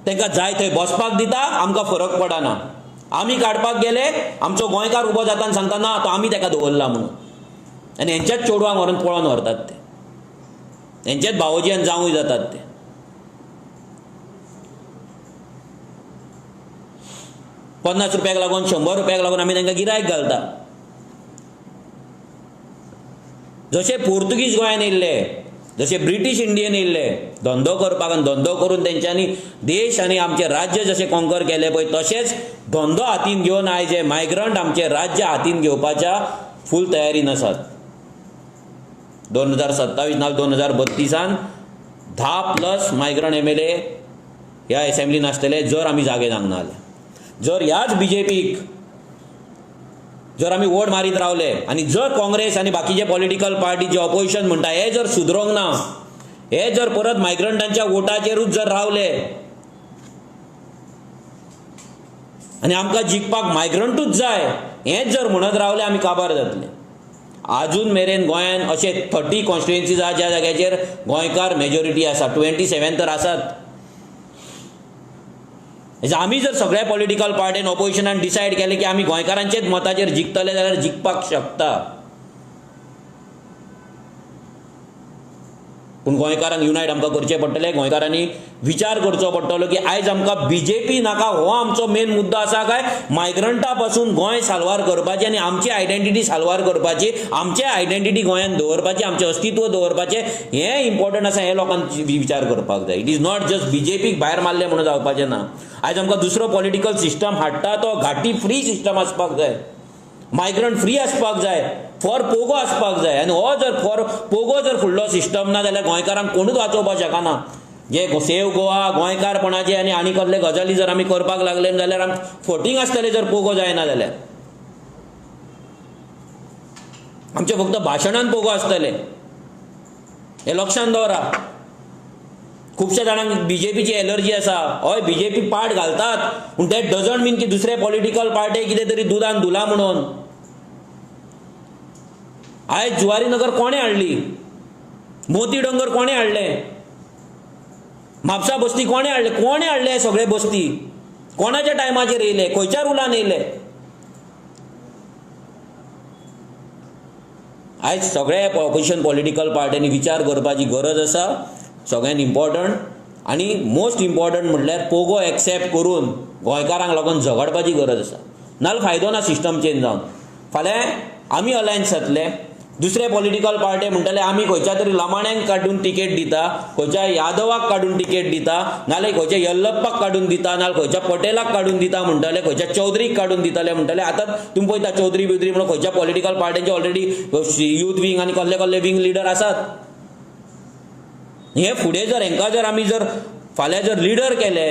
[SPEAKER 1] तांकां जाय थंय बसपाक दिता, आमकां फरक पडना. आमी काडपाक गेले, आमचो गोंयकार उबो जाता आनी सांगता ना तो आमी ताका दवरला म्हणून. आनी हेंच्याच चेडवांक व्हरून पळोवन व्हरतात ते. हेंचेच भावोजयान जावूय जातात ते. 50 रुपयाक लागून, 100 रुपयाक लागून आमी तांकां गिरायक घालता. जशे पोर्तुगीज गोंयान येयल्ले, जशे ब्रिटीश इंडियेन येयल्ले धंदो करपाक, आनी धंदो करून तेंच्यांनी देश आनी आमचे राज्य जशे कॉन्कर केले पळय, तशेंच धंदो हातीन घेवन आयज हे मायग्रंट आमचे राज्य हातीन घेवपाच्या फूल तयारीन आसात. 2027 नाल 2032 10+ मायग्रंट MLA ह्या असेंब्लीन आसतले, जर आमी जागे सांगना जाल्यार. जर ह्याच बीजेपीक जर आमी वोट मारीत रावले आनी जर काँग्रेस आनी बाकीचे पॉलिटिकल पार्टी जे ऑपोजिशन म्हणटा हे जर सुदरोंक ना, हे जर परत मायग्रंटांच्या वोटाचेरूच जर रावले आनी आमकां जिखपाक मायग्रंटूच जाय हेच जर म्हणत रावले, आमी काबार जातले. आजून मेरेन गोंयान अशे 30 कॉन्स्टिट्युएन्सीज आसा ज्या जाग्याचेर गोंयकार मेजॉरिटी आसा. 27 तर आसात. आमी जर सगळ्या पॉलिटिकल पार्टीन ऑपोजिशनान डिसायड केले की आमी गोंयकारांचेच मताचेर जिखतले जाल्यार जिखपाक शकता. पूण गोंयकारांक युनायट आमकां करचें पडटलें. गोंयकारांनी विचार करचो पडटलो की आयज आमकां बीजेपी नाका हो आमचो मेन मुद्दो आसा काय मायग्रंटा पासून गोंय साल्वार करपाची आनी आमची आयडेंटिटी साल्वार करपाची, आमचे आयडेंटिटी गोंयान दवरपाची, आमचें अस्तित्व दवरपाचें हें इम्पॉर्टंट आसा. हे लोकांनी विचार करपाक जाय. इट इज नॉट जस्ट बीजेपीक भायर मारले म्हणून जावपाचें ना. आयज आमकां दुसरो पॉलिटिकल सिस्टम हाडटा तो घाटी फ्री सिस्टम आसपाक जाय. मायग्रंट फ्री आसपाक जाय. फॉर पोगो आसपाक जाय. आनी हो जर फॉर पोगो जर फुडलो सिस्टम ना जाल्यार गोंयकारांक कोणूच वाचोवपाक शकना. जे सेव गोवा गोंयकारपणाचे आनी कसले गजाली जर आमी करपाक लागले जाल्यार आमकां फोटींग आसतलें जर पोगो जायना जाल्यार. आमचे फक्त भाशणान पोगो आसतले. हे लक्षांत दवरा. खुबशा जाणांक बीजेपीची एलर्जी आसा. हय बीजेपी पाड घालतात पूण दॅट डजंट मीन की दुसरे पॉलिटिकल पार्टी कितें तरी दुदान धुला म्हणून. आयज जुवारीनगर कोणें हाडली, मोती डोंगर कोणें हाडले, म्हापसा बस्ती कोणें हाडले, कोणें हाडले सगळे बस्ती, कोणाच्या टायमाचेर येयले, खंयच्या रुलान येयले. आयज सगळे ऑपोजिशन पॉलिटिकल पार्ट्यांनी विचार करपाची गरज आसा. सगळ्यांत इम्पॉर्टंट आनी मोस्ट इम्पॉर्टंट म्हटल्यार पोगो एक्सेप्ट करून गोंयकारांक लागून झगडपाची गरज आसा. नाजाल्यार फायदो ना सिस्टम चेंज जावन. फाल्यां आमी अलायन्स जातले, दुसरे पॉलिटिकल पार्टी म्हणटले आमी खंयच्या तरी लमाण्यांक काडून टिकेट दिता, खंयच्या यादवाक काडून टिकेट दिता, नाजाल्यार खंयच्या येल्लप्पाक काडून दिता, नाजाल्यार खंयच्या पटेलाक काडून दिता म्हणटले, खंयच्या चौधरीक काडून दितले म्हणटले. आतां तुमी पळयता चौधरी बिवधरी म्हणून खंयच्या पॉलिटिकल पार्टीचे ऑलरेडी यूथ विंग आनी कसले कसले विंग लिडर आसात. हे फुडें जर हेंकां जर आमी जर फाल्यां जर लिडर केले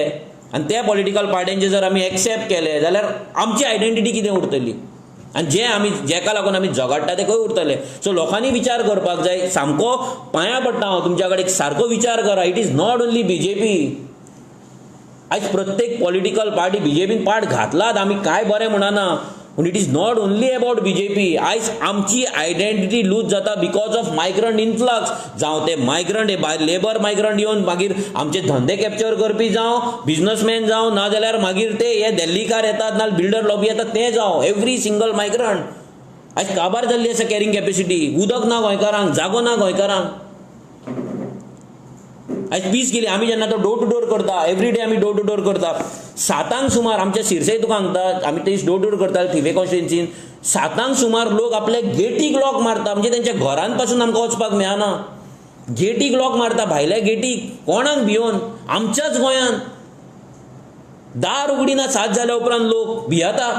[SPEAKER 1] आनी त्या पॉलिटिकल पार्ट्यांचे जर आमी एक्सेप्ट केले जाल्यार आमची आयडेंटिटी कितें उरतली आनी जेका लागून आमी झगडटा ते खंय उरतले. सो लोकांनी विचार करपाक जाय. सामको पांयां पडटा हांव तुमच्या कडेन, सारको विचार करा. It is not only BJP. आयज प्रत्येक पॉलिटिकल पार्टी बीजेपीन पाड घातलात, आमी काय बरें म्हणना, पूण it is not only about BJP. आयज आमची आयडेंटिटी लूज जाता बिकॉज ऑफ मायग्रंट इन्फ्लक्स. जावं ते मायग्रंट लेबर मायग्रंट येवन मागीर आमचे धंदे कॅप्चर करपी जावं, बिझनसमॅन जावं, ना जाल्यार मागीर ते हे दिल्लीकार येतात ना बिल्डर लॉबी येतात ते जावं, एवरी सिंगल मायग्रंट. आयज काबार जाल्ली आसा कॅरिंग कॅपेसिटी. उदक ना गोंयकारांक, जागो ना गोंयकारांक. आयज पीस गेली. आमी जेन्ना तो डोर टू डोर करता, एवरी डे आमी डोर टू डोर करता. 7 सुमार आमच्या शिरसय तुका सांगता, आमी थंय डोर टू डोर करता थिवे कॉन्स्टिट्युएन्सीन. 7 सुमार लोक आपले गेटीक लॉक मारता, म्हणजे तेंच्या घरान पासून आमकां वचपाक मेळना. गेटीक लॉक मारता, भायल्या गेटीक, कोणाक भिवन. आमच्याच गोंयांत दार उगडिना 7 जाल्या उपरांत लोक भियेता.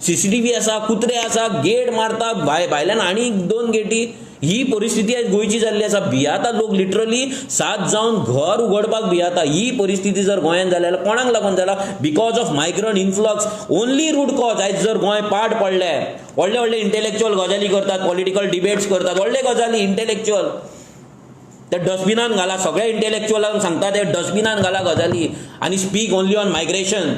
[SPEAKER 1] CCTV आसा, कुत्रे आसा, गेट मारता, भायल्यान आनी 2 गेटी. ही परिस्थिती आज गोंयची जाल्ली आसा. भियाता लोक लिटरली 7 जावन घर उगडपाक भियाता. ही परिस्थिती जर गोंयांत जाल्यार कोणाक लागून जाला? Because of migrant influx. Only root cause. आयज जर गोंय पाड पडले, व्हडले व्हडले इंटेलेक्च्युअल गजाली करतात, पॉलिटिकल डिबेट्स करतात, व्हडले गजाली इंटेलेक्च्युअल, ते डस्टबिनान घाला. सगळे इंटेलेक्च्युअलांक सांगता ते डस्टबिनान घाला गजाली आनी speak only on migration.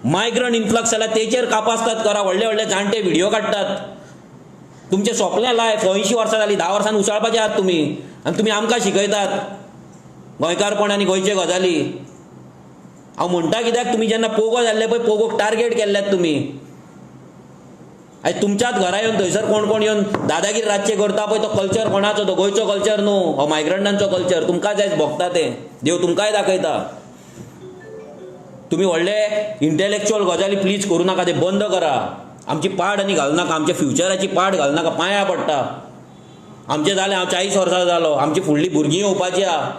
[SPEAKER 1] Migrant influx जाल्यार तेचेर कापासतात करा. व्हडले व्हडले जाणटे व्हिडिओ काडटात. तुमचे सोंपलें लायफ. 80 वर्सां जालीं, 10 वर्सांनी उसळपाचे आहात तुमी, आनी तुमी आमकां शिकयतात गोंयकारपण आनी गोंयचे गजाली. हांव म्हणटा कित्याक, तुमी जेन्ना पोगो जाल्ले पळय, पोगोक टार्गेट केल्ल्यात तुमी. आयज तुमच्याच घरा येवन थंयसर कोण कोण येवन दादागिरी राज्य करता पळय, तो कल्चर कोणाचो? तो गोंयचो कल्चर न्हू, हो मायग्रंटांचो कल्चर. तुमकांच आयज भोगता ते. देव तुमकांय दाखयता. तुमी व्हडले इंटेलेक्च्युअल गजाली प्लीज करूं नाका, ते बंद करा. आमची पाड आनी घालू नाका, आमच्या फ्युचराची पाड घालू नाका. पांयां पडटा. आमचें जालें, हांव 40 वर्सां जालो. आमची फुडलीं भुरगीं येवपाची आहा,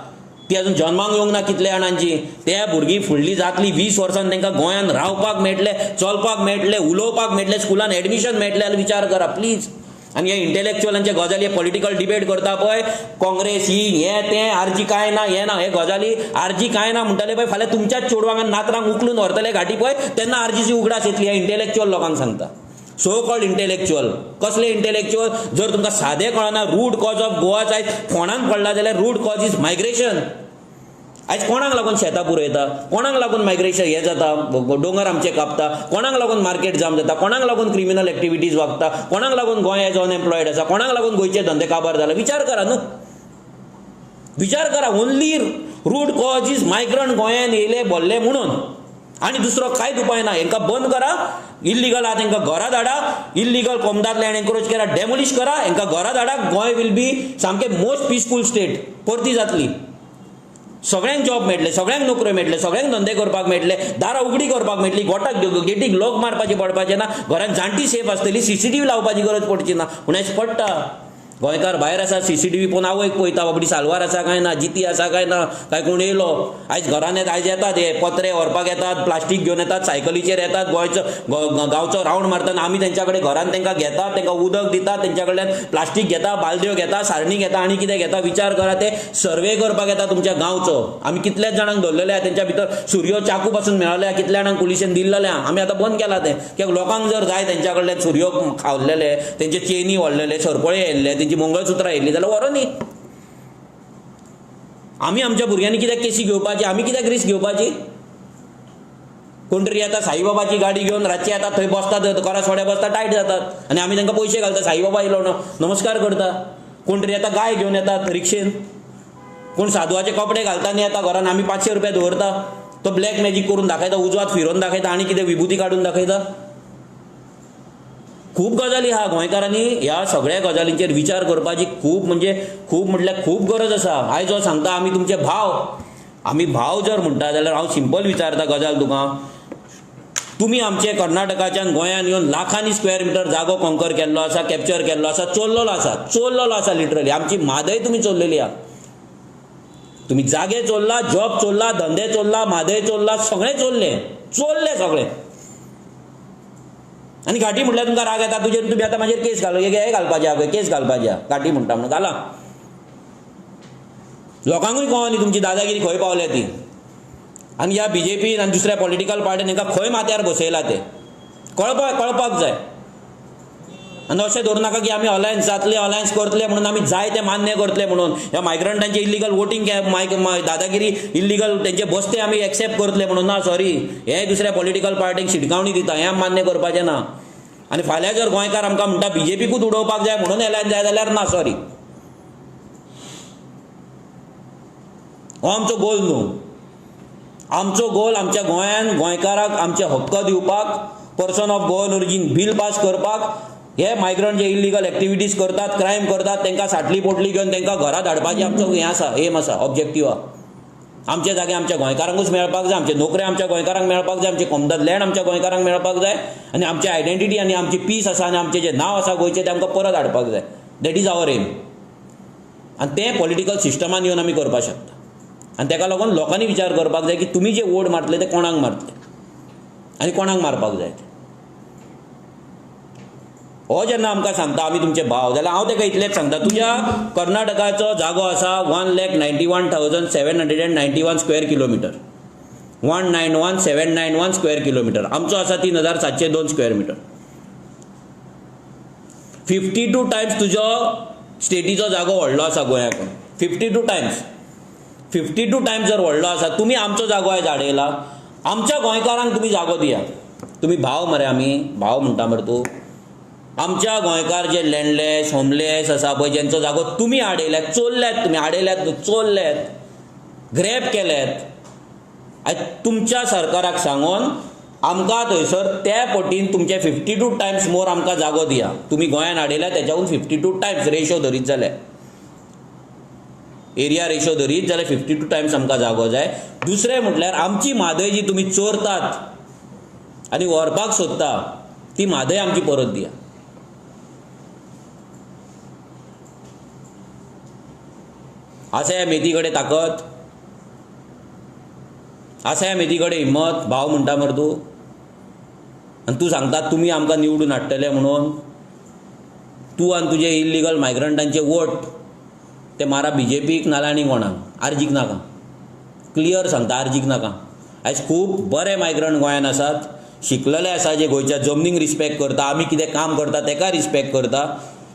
[SPEAKER 1] ती आजून जन्माक येवंक ना कितले जाणांची. त्या भुरगीं फुडलीं जातलीं 20 वर्सांनी तांकां गोंयांत रावपाक मेळटलें, चलपाक मेळटलें, उलोवपाक मेळटलें, स्कुलान एडमिशन मेळटलें जाल्यार विचार करा प्लीज. आनी हे इंटेलेक्च्युअलांचे गजाली, पॉलिटिकल डिबेट करता पळय, काँग्रेस ही हें तें, आरजी कांय ना, हें ना, हे गजाली आरजी कांय ना म्हणटले पळय, फाल्यां तुमच्याच चेडवांक आनी नातरांक उखलून व्हरतले घाटी पळय, तेन्ना आरजीची उगडास येतली. हे इंटेलेक्च्युअल लोकांक सांगता. So called intellectual. कसले इंटेलेक्च्युअल? जर तुमकां सादें कळना रूट कॉज ऑफ गोवाच आयज फोंडान पडला जाल्यार रूट कॉज इज मायग्रेशन. आयज कोणाक लागून शेतां पुरयता? कोणाक लागून मायग्रेशन हें जाता, दोंगर आमचे कापता? कोणाक लागून मार्केट जाम जाता? कोणाक लागून क्रिमिनल एक्टिविटीज वागता? कोणाक लागून गोंय एज अनएम्प्लॉयड आसा? कोणाक लागून गोंयचे धंदे काबार जाला? विचार करा न्हू. विचार करा. Only root cause is migrant गोंयांत येयले बोल्ले म्हणून, आनी दुसरो कांयच उपाय ना. हेंकां बंद करा. इल्लिगल आहा तेंकां घरा धाडा. इल्लिगल कोमदांत लँड एनक्रोच करा, डेमोलिश करा, हेंकां घरा धाडा. गोंय विल बी सामकें मोस्ट पीसफूल स्टेट. परती जातली. सगळ्यांक जॉब मेळटले, सगळ्यांक नोकऱ्यो मेळटले, सगळ्यांक धंदे करपाक मेळटले, दारां उगडी करपाक मेळटली, गोटाक गेटीक लॉक मारपाचें पडपाचें ना, घरांत जाणटी सेफ आसतली, CCTV लावपाची गरज पडची ना. पूण आयज पडटा. गोंयकार भायर आसा, CCTV पळोवन आवयक पळयता, बाबडी सालवार आसा काय ना, जिती आसा काय ना, काय कोण येयलो. आयज घरान आयज येतात, हे पत्रे व्हरपाक येतात, प्लास्टीक घेवन येतात, सायकलीचेर येतात, गोंयचो गांवचो रावंड मारतना आमी तेंच्या कडेन घरान तेंकां घेतात, तेंकां उदक दितात, तेंच्या कडल्यान प्लास्टीक घेता, बालद्यो घेता, सारणी घेता, आनी कितें घेता. विचार करा, ते सर्वे करपाक येता तुमच्या गांवचो. आमी कितल्याच जाणांक धरलेले आहा, तेंच्या भितर सुरयो चाकू पासून मेळले, कितल्या जाणांक पुलिशेन दिल्लेले आहा. आमी आतां बंद केला तें, कित्याक लोकांक जर जाय तेंच्या कडल्यान सुरयो खावलेले, तेंचे चेनी व्हरलेले, सरपळे येयल्ले, तेंची मंगळसुत्रां येयल्ली जाल्यार व्हरो न्ही. आमी आमच्या भुरग्यांनी कित्याक केसी घेवपाची, आमी कित्याक रिस्क घेवपाची? कोण तरी येता साईबाबाची गाडी घेवन रातची येतात, थंय बसतात, कोरासवाड्या बसता, टायट जातात आनी आमी तांकां पयशे घालता, साईबाबा येयलो नमस्कार करता. कोण तरी येता गाय घेवन येतात रिक्षेन, कोण साधवाचे कपडे घालता आनी येता घरान, आमी 500 रुपया दवरता, तो ब्लॅक मॅजीक करून दाखयता, उजवात फिरोवन दाखयता आनी कितें विभुती काडून दाखयता. खूब गजाली आहा. गोंयकारांनी ह्या सगळ्या गजालींचेर विचार करपाची खूब म्हटल्यार खूब गरज आसा. आयज जो सांगता आमी तुमचे भाव, आमी भाव जर म्हणटा जाल्यार हांव सिंपल विचारता गजाल तुका, तुमी आमचे कर्नाटकाच्यान गोंयान येवन लाखांनी स्क्वेअर मिटर जागो कॉन्कर केल्लो आसा, कॅप्चर केल्लो आसा, चोरलेलो आसा लिटरली. आमची म्हादय तुमी चोरलेली आहा. तुमी जागे चोरला, जॉब चोरला, धंदे चोरला, म्हादय चोरला, सगळें चोरले सगळें. आनी घाटी म्हटल्यार तुमकां राग येता, तुमी आतां मागीर केस घालपाचे आहा, केस घालपाची आहा, घाटी म्हणटा म्हणून घाला. लोकांकूय कळनी तुमची दादागिरी खंय पावल्या ती. आनी ह्या BJP आनी दुसऱ्या पॉलिटिकल पार्टीन तांकां खंय माथ्यार बसयला ते कळपाक जाय. आनी अशें धरूं नाका की आमी अलायन्स करतले म्हणून आमी जाय ते मान्य करतले म्हणून. ह्या मायग्रंटांचे इल्लिगल वोटींग दादागिरी इल्लिगल तेंचे बसते आमी एक्सेप्ट करतले म्हणून ना. सॉरी, हे दुसऱ्या पॉलिटिकल पार्टीक शिटकावणी दिता, हें मान्य करपाचें ना. आनी फाल्यां जर गोंयकार आमकां म्हणटा BJPकूच उडोवपाक जाय म्हणून एलायन्स जाय जाल्यार ना, सॉरी, हो आमचो गोल न्हू. आमचो गोल आमच्या गोंयान गोंयकाराक आमचे हक्क दिवपाक, person of Goan origin bill pass करपाक. हे मायग्रंट जे इल्लिगल एक्टिविटीज करतात, क्रायम करतात, तांकां साटली पोटली घेवन तांकां घरा धाडपाचें आमचो हें आसा, एम आसा, ऑब्जेक्टीव आहा. आमचे जागे आमच्या गोंयकारांकूच मेळपाक जाय, आमचे नोकऱ्यो आमच्या गोंयकारांक मेळपाक जाय, आमचे कॉमदाद लँड आमच्या गोंयकारांक मेळपाक जाय, आनी आमची आयडेंटिटी आनी आमची पीस आसा आनी आमचें जें नांव आसा गोंयचें तें आमकां परत हाडपाक जाय. That is our aim. आनी तें पॉलिटिकल सिस्टमान येवन आमी करपाक शकता. आनी ताका लागून लोकांनी विचार करपाक जाय की तुमी जे वोट मारतले ते कोणाक मारतले आनी कोणाक मारपाक जाय. हो जेन्ना आमकां सांगता आमी तुमचे भाव, जाल्यार हांव ताका इतलेंच सांगता, तुज्या कर्नाटकाचो जागो आसा 1,91,791 स्क्वेअर किलोमिटर, 1,91,791 स्क्वेअर किलोमिटर. आमचो आसा 3,702 स्क्वेअर मिटर. 52 टायम्स तुजो स्टेटीचो जागो व्हडलो आसा गोंयाकून. 52 टायम्स जर व्हडलो आसा, तुमी आमचो जागो आयज आडयला. आमच्या गोंयकारांक तुमी जागो दिया. तुमी भाव मरे, आमी भाव म्हणटा मरे तूं. आमच्या गोंयकार जे लँडलेस होमलेस आसा पळय, जेंचो जागो तुमी आडयल्यात, चोरल्यात, तुमी आडयल्यात, चोरल्यात, ग्रॅब केल्यात. आयज तुमच्या सरकाराक सांगून आमकां थंयसर त्या पटीन तुमचे 52 टायम्स मोर आमकां जागो दिया. तुमी गोंयान आडयल्यात तेच्याहून 52 टायम्स रेशो धरीत जाल्यार, एरिया रेशो धरीत जाल्यार 52 टायम्स आमकां जागो जाय. दुसरें म्हटल्यार आमची म्हादय जी तुमी चोरतात आनी व्हरपाक सोदता, ती म्हादय आमची परत दिया. आसा ह्या मेती कडेन ताकद, आसा ह्या मेती कडेन हिम्मत. भाव म्हणटा मरे तूं, आनी तूं सांगता तुमी आमकां निवडून हाडटले म्हणून. तूं आनी तुजे इल्लिगल मायग्रंटांचे वोट ते मारा BJPक नाल्यार आनी कोणाक. आर्जीक नाका, क्लियर सांगता, आर्जीक नाका. आयज खूब बरे मायग्रंट गोंयान आसात, शिकलेले आसा, जे गोंयच्या जमनीक रिस्पेक्ट करता, आमी कितें काम करता तेका रिस्पेक्ट करता,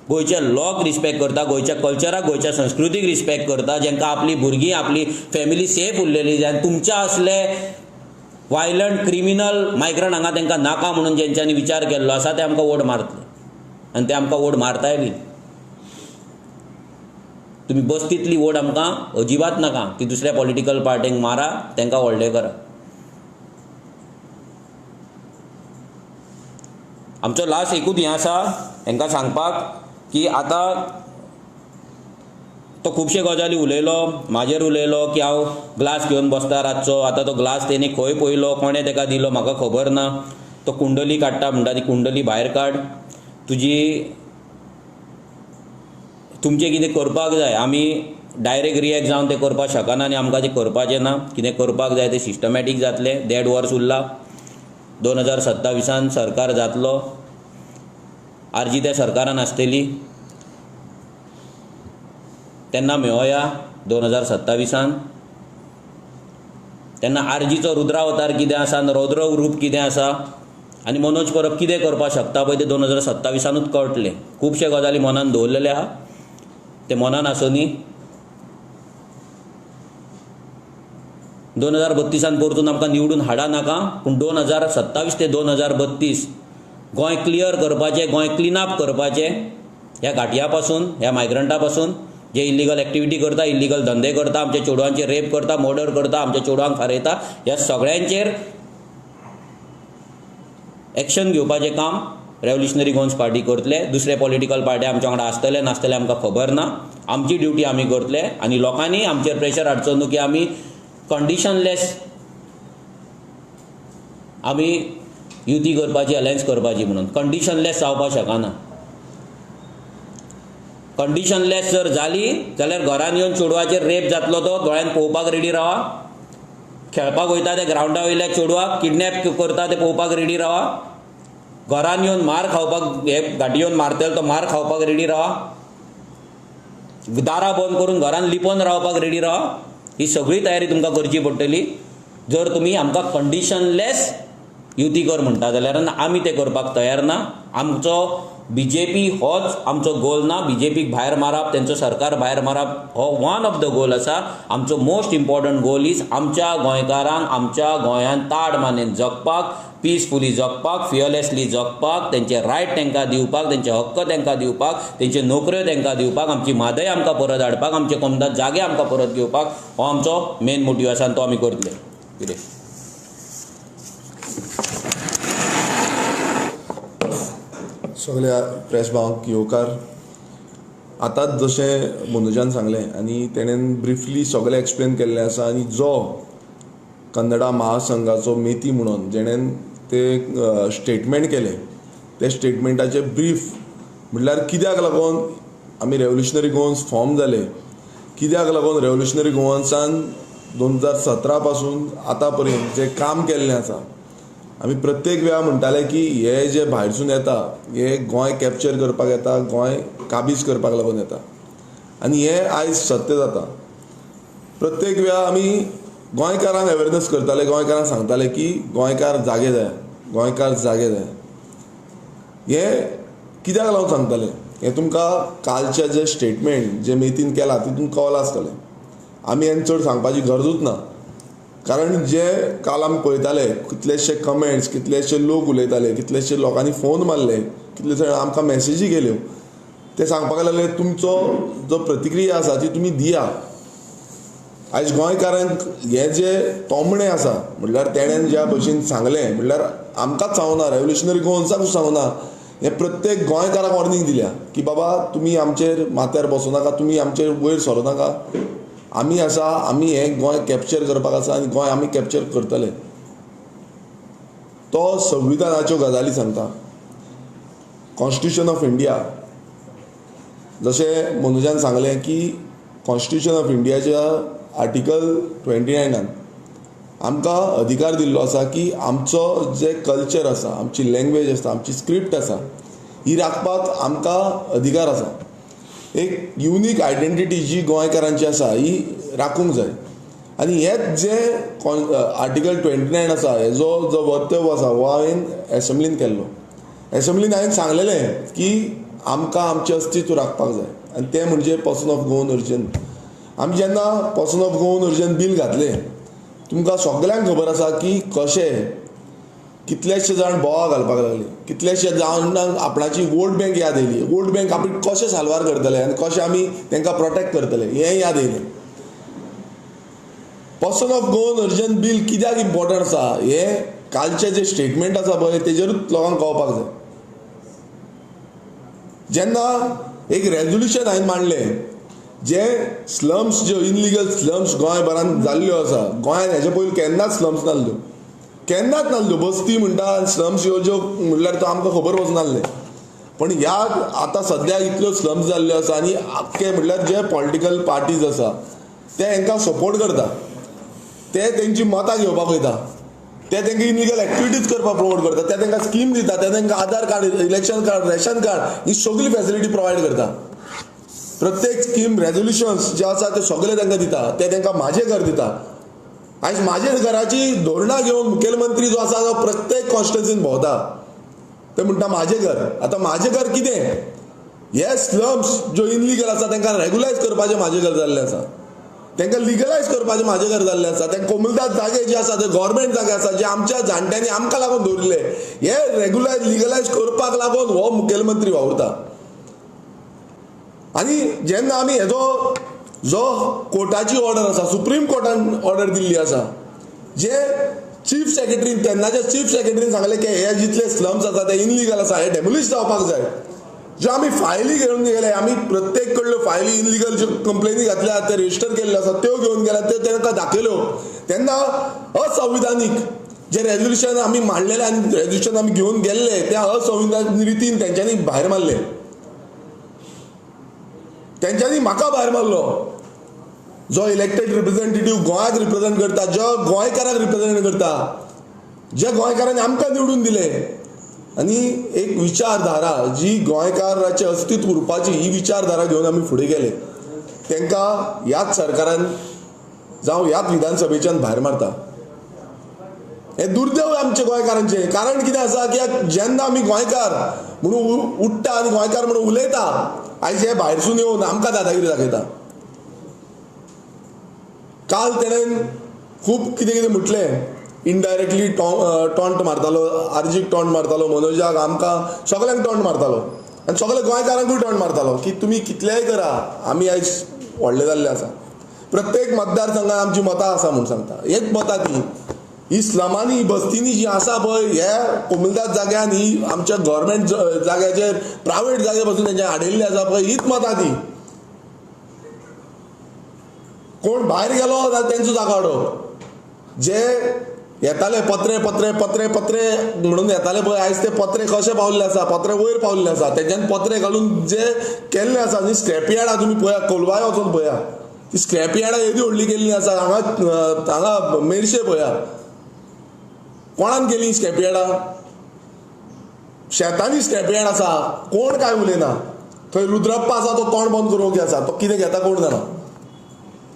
[SPEAKER 1] गोंयच्या लॉक रिस्पेक्ट करता, गोंयच्या कल्चराक, गोंयच्या संस्कृतीक रिस्पेक्ट करता, जेंकां आपली भुरगीं, आपली फॅमिली सेफ उरलेली जाय. तुमच्या असले वायलंट क्रिमिनल मायग्रंट हांगा तांकां नाका म्हणून जेंच्यांनी विचार केल्लो आसा ते आमकां वोट मारतले, आनी ते आमकां वोट मारताय बी. तुमी बस्तीतली वोट आमकां अजिबात नाका. ती दुसऱ्या पॉलिटिकल पार्टींक मारा, तांकां व्हडलें करा. आमचो लास्ट एकूच हें आसा हांकां सांगपाक की आतां तो खुबशे गजाली उलयलो, म्हाजेर उलयलो की हांव ग्लास घेवन बसता रातचो. आतां तो ग्लास तेणी खंय पयलो, कोणें ताका दिलो म्हाका खबर ना. तो कुंडली काडटा म्हणटा, ती कुंडली भायर काड. तुमचें कितें करपाक जाय, आमी डायरेक्ट रिएक्ट जावन तें करपाक शकना आनी आमकां तें करपाचें ना. कितें करपाक जाय तें सिस्टमॅटीक जातलें. 1.5 वर्स उरला, 2027 सरकार जातलो. आर्जी त्या सरकारान आसतली, तेन्ना मेळोया 2027. तेन्ना आर्जीचो रुद्रावतार कितें आसा आनी रौद्र रूप कितें आसा आनी मनोज परब कितें करपाक शकता पळय, तें 2027 कळटलें. खुबशे गजाली मनान दवरलेले आहा, ते मनान आसुनी 2032 परतून आमकां निवडून हाडा नाका, पूण 2027 ते 2032 गोंय क्लियर करपाचें, गोंय क्लिनअप करपाचें ह्या घाटया पासून, ह्या मायग्रंटा पासून जे इल्लीगल एक्टिविटी करता, इल्लीगल धंदे करता, आमच्या चेडवांचे रेप करता, मर्डर करता, आमच्या चेडवांक फारयता, ह्या सगळ्यांचेर एक्शन घेवपाचें काम रेव्होल्युशनरी गोवन्स पार्टी करतले. दुसरे पॉलिटिकल पार्टी आमच्या वांगडा आसतले नासतले आमकां खबर ना. आमची ड्युटी आमी करतले आनी लोकांनी आमचेर प्रेशर हाडचो न्हू की आमी कंडिशनलेस आमी युती करपाची, अलायन्स करपाची म्हणून. कंडिशनलेस जावपाक शकना. कंडिशनलेस जर जाली जाल्यार घरान येवन चेडवाचेर रेप जातलो, तो दोळ्यान पळोवपाक रेडी रावा. खेळपाक वयता ते ग्रावंडा वयल्या चेडवाक किडनॅप करता ते पळोवपाक रेडी रावा. घरान येवन मार खावपाक, हे घाटी येवन मारतले तो मार खावपाक रेडी रावा. दारां बंद करून घरान लिपोवन रावपाक रेडी रावा. ही सगळी तयारी तुमकां करची पडटली जर तुमी आमकां कंडिशनलेस युती कर म्हणटा जाल्यार. आमी ते करपाक तयार ना. आमचो BJP होच आमचो गोल ना. BJPक भायर मारप, तेंचो सरकार भायर मारप हो वन ऑफ द गोल आसा. आमचो मोस्ट इम्पॉर्टंट गोल इज आमच्या गोंयकारांक आमच्या गोंयांत ताड मानेन जगपाक, पीसफुली जगपाक, फियरलेसली जगपाक, तेंचे रायट तांकां दिवपाक, तेंचे हक्क तांकां दिवपाक, तेंचे नोकऱ्यो तांकां दिवपाक, आमची म्हादय आमकां परत हाडपाक, आमचे कोमदात जागे आमकां परत घेवपाक हो आमचो मेन मोटीव आसा आनी तो आमी करतले. कितें
[SPEAKER 2] सगळ्या प्रेस भावांक येवकार. आतांच जशें मनोजान सांगलें आनी तेणेन ब्रिफली सगळें एक्सप्लेन केल्लें आसा. आनी जो कन्नडा महासंघाचो मेती म्हणून जेणेन ते स्टेटमेंट केलें, ते स्टेटमेंटाचे ब्रीफ म्हणल्यार कित्याक लागून आमी रेव्होल्युशनरी गोवन्स फॉर्म जाले, कित्याक लागून रेव्होल्युशनरी गोवन्सान 2017 पासून आतां पर्यंत जें काम केल्लें आसा. आमी प्रत्येक वेळा म्हणटाले की हे जे भायरसून येता हे गोंय कॅप्चर करपाक येता, गोंय काबीज करपाक लागून येता. आनी हे आयज सत्य जाता. प्रत्येक वेळा आमी गोंयकारांक अवेरनस करताले, गोंयकारांक सांगताले की गोंयकार जागे जाय, गोंयकार जागे जाय. हे कित्याक लागून सांगताले हें तुमकां कालचे जे स्टेटमेंट जे मेतीन केला तितून कळ्ळां आसतलें. आमी हें चड सांगपाची गरजूच ना. कारण जे काल आमी पळयताले कितलेशे कमेंट्स, कितलेशे लोक उलयताले, कितलेशे लोकांनी फोन मारले, कितलेशे आमकां मॅसेजी गेल्यो, ते सांगपाक लागले तुमचो जो प्रतिक्रिया आसा ती तुमी दिया. आयज गोंयकारांक हे जे तोमणे आसा म्हणल्यार तेणेन ज्या भशेन सांगलें म्हणल्यार आमकांच सांगना, रेव्होल्युशनरी गोवन्साक सांगना, हे प्रत्येक गोंयकाराक वॉर्निंग दिल्या की बाबा तुमी आमचेर माथ्यार बसूं नाका, तुमी आमचेर वयर सरूं नाका. आमी आसा, आमी हें गोंय कॅप्चर करपाक आसा आनी गोंय आमी कॅप्चर करतले. तो संविधानाच्यो गजाली सांगता. कॉन्स्टिट्यूशन ऑफ इंडिया जशें मनोजान सांगलें की कॉन्स्टिट्यूशन ऑफ इंडियाच्या आर्टिकल 29 आमकां अधिकार दिल्लो आसा की आमचो जे कल्चर आसा, आमची लँग्वेज आसा, आमची स्क्रिप्ट आसा ही राखपाक आमकां अधिकार आसा. एक युनीक आयडेंटिटी जी गोंयकारांची आसा ही राखूंक जाय. आनी हेच जे आर्टिकल 29 आसा हेजो जो वक्तव्य आसा हो हांवें एसेंब्लीन केल्लो. एसेंब्लीन हांवें सांगलेलें की आमकां आमचें अस्तित्व राखपाक जाय आनी तें म्हणजे पर्सन ऑफ गोवन ओरिजीन. आमी जेन्ना person of Goan origin bill घातलें तुमकां सगळ्यांक खबर आसा की कशें कितलेशे जाण बोवाळ घालपाक लागले, कितलेशे जाणांक आपणाची वोट बँक याद येयली, वोट बँक आमी कशें साल्वार करतले आनी कशें आमी तांकां प्रोटेक्ट करतले हें याद येयलें. Person of Goan origin bill कित्याक इम्पॉर्टंट आसा हें कालचें जे स्टेटमेंट आसा पळय तेजेरूच लोकांक कळपाक जाय. जेन्ना एक रेजोल्युशन हांवें मांडलें जे स्लम्स ज्यो इनलिगल स्लम्स गोंयभरांत जाल्ल्यो आसा, गोंयांत हेजे पयलीं केन्नाच स्लम्स नासल्यो, केन्नाच नासल्यो. बस्ती म्हणटा स्लम्स ह्यो ज्यो म्हणल्यार तो आमकां खबर वचनासलें. पण ह्या आतां सद्याक इतल्यो स्लम्स जाल्ल्यो आसा आनी आख्खे म्हणल्यार जे पॉलिटिकल पार्टीज आसा ते हांकां सपोर्ट करता, ते तेंची मतां घेवपाक वयता, ते तांकां इनलिगल एक्टिविटीज करपाक प्रमोट करता, ते तांकां स्कीम दिता, ते तांकां Aadhaar card, election card, ration card ही सगळी फॅसिलिटी प्रोवायड करता. प्रत्येक स्कीम रेजोल्युशन्स जे आसा ते सगळे तांकां दिता, ते तांकां म्हाजें घर दिता. आयज म्हाजें घराची धोरणां घेवन मुखेलमंत्री जो आसा तो प्रत्येक कॉन्स्टिट्युन्सीन भोंवता, ते म्हणटा म्हाजें घर. आतां म्हाजें घर कितें? हे स्लम्स ज्यो इनलिगल आसा तांकां रेगुलायज करपाचें म्हाजें घर जाल्लें आसा. तांकां लिगलायज करपाचें म्हाजे घर जाल्लें आसा. ते कोमुलदाद जागे जे आसा ते गव्हर्मेंट जागे आसा जे आमच्या जाणट्यांनी आमकां लागून दवरले. हे रेग्युलायज लिगलायज करपाक लागून हो मुखेलमंत्री वावुरता. आनी जेन्ना आमी हेजो जो कोर्टाची ऑर्डर आसा, सुप्रीम कोर्टान ऑर्डर दिल्ली आसा, जे चीफ सेक्रेटरीन तेन्नाच्या चीफ सेक्रेटरीन सांगलें की हे जितले स्लम्स आसा ते इनलिगल आसा, हे डेमोलिश जावपाक जाय. ज्यो आमी फायली घेवन गेले, आमी प्रत्येक कडल्यो फायली इनलिगल ज्यो कंप्लेनी घातल्या ते रजिस्टर केल्ल्यो आसा त्यो घेवन गेल्या, त्यो तांकां दाखयल्यो. तेन्ना असंविधानीक जे रेझोल्युशन आमी मांडलेले आनी रेझोल्युशन आमी घेवन गेल्ले त्या असंविधानीक रितीन तेंच्यांनी भायर मारले. तेंच्यांनी म्हाका भायर मारलो, जो इलेक्टेड रिप्रेझेंटेटिव्ह गोंयाक रिप्रेझेंट करता, जो गोंयकाराक रिप्रेझेंट करता, जे गोंयकारांनी आमकां निवडून दिले. आनी एक विचारधारा जी गोंयकाराचें अस्तित्व उरपाची, ही विचारधारा घेवन आमी फुडें गेले. तांकां ह्याच सरकारान जावं ह्याच विधानसभेच्यान भायर मारता. हे दुर्दैव आमचे गोंयकारांचे. कारण कितें आसा, की जेन्ना आमी गोंयकार म्हणून उठ्ठा आनी गोंयकार म्हणून उलयता, आयज हे भायरसून येवन आमकां दादागिरी दाखयता. काल तेणेन खूब कितें कितें म्हटलें, इनडायरेक्टली टॉन्ट मारतालो, आर्जीक टॉन्ट मारतालो, मनोजाक, आमकां सगळ्यांक टॉन्ट मारतालो आनी सगळे गोंयकारांकूय टॉन्ट मारतालो की तुमी कितलेंय करा, आमी आयज व्हडले जाल्ले आसा. प्रत्येक मतदारसंघात आमची मतां आसा म्हूण सांगता. हेच मतां ती इस्लामांनी बस्तींनी जी आसा पळय, हे कोमुलदाद जाग्यान, ही आमच्या गव्हर्मेंट जाग्याचेर प्रायवेट जागे पासून तेंचे हाडिल्ले आसा पळय, हीच मतां ती. कोण भायर गेलो जाल्यार तेंचो जागो हाडप. जे येताले पत्रे पत्रे पत्रे पत्रे म्हणून येताले पळय, आयज ते पत्रे कशे पावल्ले आसा, पत्रे वयर पावल्ले आसा. तेंच्यान पत्रे घालून जे केल्ले आसा न्ही, स्क्रॅप यार्डां तुमी पळया, कोलवाय वचून पळया, ती स्क्रॅप यार्डां येदी व्हडली केल्ली आसा. हांगा मेरशे पळया, कोणान केली स्क्रॅप यार्डां? शेतांनी स्क्रॅप यार्ड आसा, कोण काय उलयना. थंय रुद्रप्पा आसा, तो तोंड बंद करूंक आसा, तो कितें घेता कोण जाणा.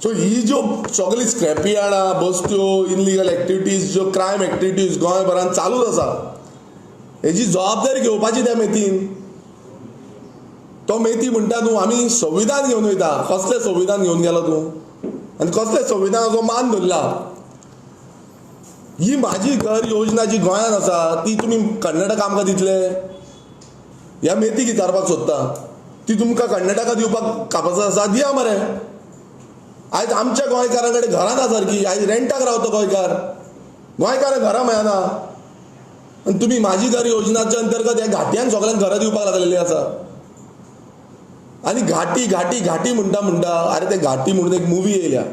[SPEAKER 2] सो ही ज्यो सगळी स्क्रॅप यार्डां, बस्त्यो, इनलिगल एक्टिविटीज, ज्यो क्रायम एक्टिविटीज गोंयभरांत चालूच आसा, हेजी जबाबदारी घेवपाची त्या मेतीन. तो मेती म्हणटा तूं आमी संविधान घेवन वयता. कसलें संविधान घेवन गेलो तूं? आनी कसलें संविधानाचो मान धरला? ही म्हाजी घर योजना जी गोंयांत आसा, ती तुमी कर्नाटका आमकां दितले? ह्या मेतीक विचारपाक सोदता. ती तुमकां कर्नाटका दिवपाक कापास आसा? दिया मरे. आयज आमच्या गोंयकारां कडेन घरां ना सारकी. आयज रेंटाक रावता गोंयकार, गोंयकारांक घरां मेळना. आनी तुमी म्हाजी घर योजनाच्या अंतर्गत ह्या घाटयांक सगळ्यांक घरां दिवपाक लागलेली आसा. आनी घाटी घाटी घाटी म्हणटा अरे ते घाटी म्हणून एक मुवी येयल्या.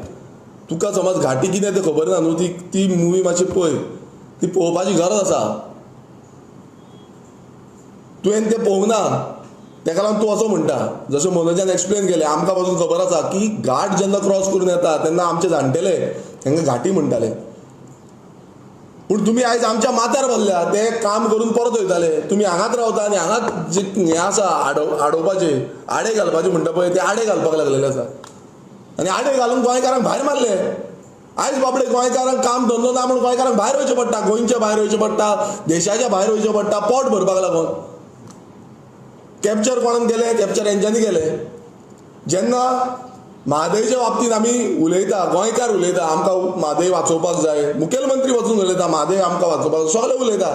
[SPEAKER 2] तुका समज घाटी कितें तें खबर ना न्हू, ती मुवी मातशी पळय, ती पळोवपाची गरज आसा. तुवें तें पळोवंक ना, तेका लागून तूं असो म्हणटा. जशें मनोजान एक्सप्लेन केलें, आमकां पासून खबर आसा की घाट जेन्ना क्रॉस करून येता तेन्ना आमचे जाणटेले तांकां घाटी म्हणटाले. पूण तुमी आयज आमच्या माथ्यार बसल्या, ते काम करून परत वयताले. तुमी हांगाच रावता आनी हांगाच जे हें आसा आडोवपाचे, आडे घालपाचे म्हणटा पळय, ते आडे घालपाक लागलेले आसा. आनी आडे घालून गोंयकारांक भायर मारले. आयज बाबडे गोंयकारांक काम धंदो ना म्हणून गोंयकारांक भायर वयचें पडटा, गोंयच्या भायर वयचें पडटा, देशाच्या भायर वयचें पडटा, पोट भरपाक लागून. कॅप्चर कोणान केले? कॅप्चर हेंच्यांनी केले. जेन्ना म्हादयच्या बाबतींत आमी उलयता, गोंयकार उलयता, आमकां म्हादय वाचोवपाक जाय, मुखेलमंत्री वचून उलयता म्हादय आमकां वाचोवपाक, सगळे उलयता.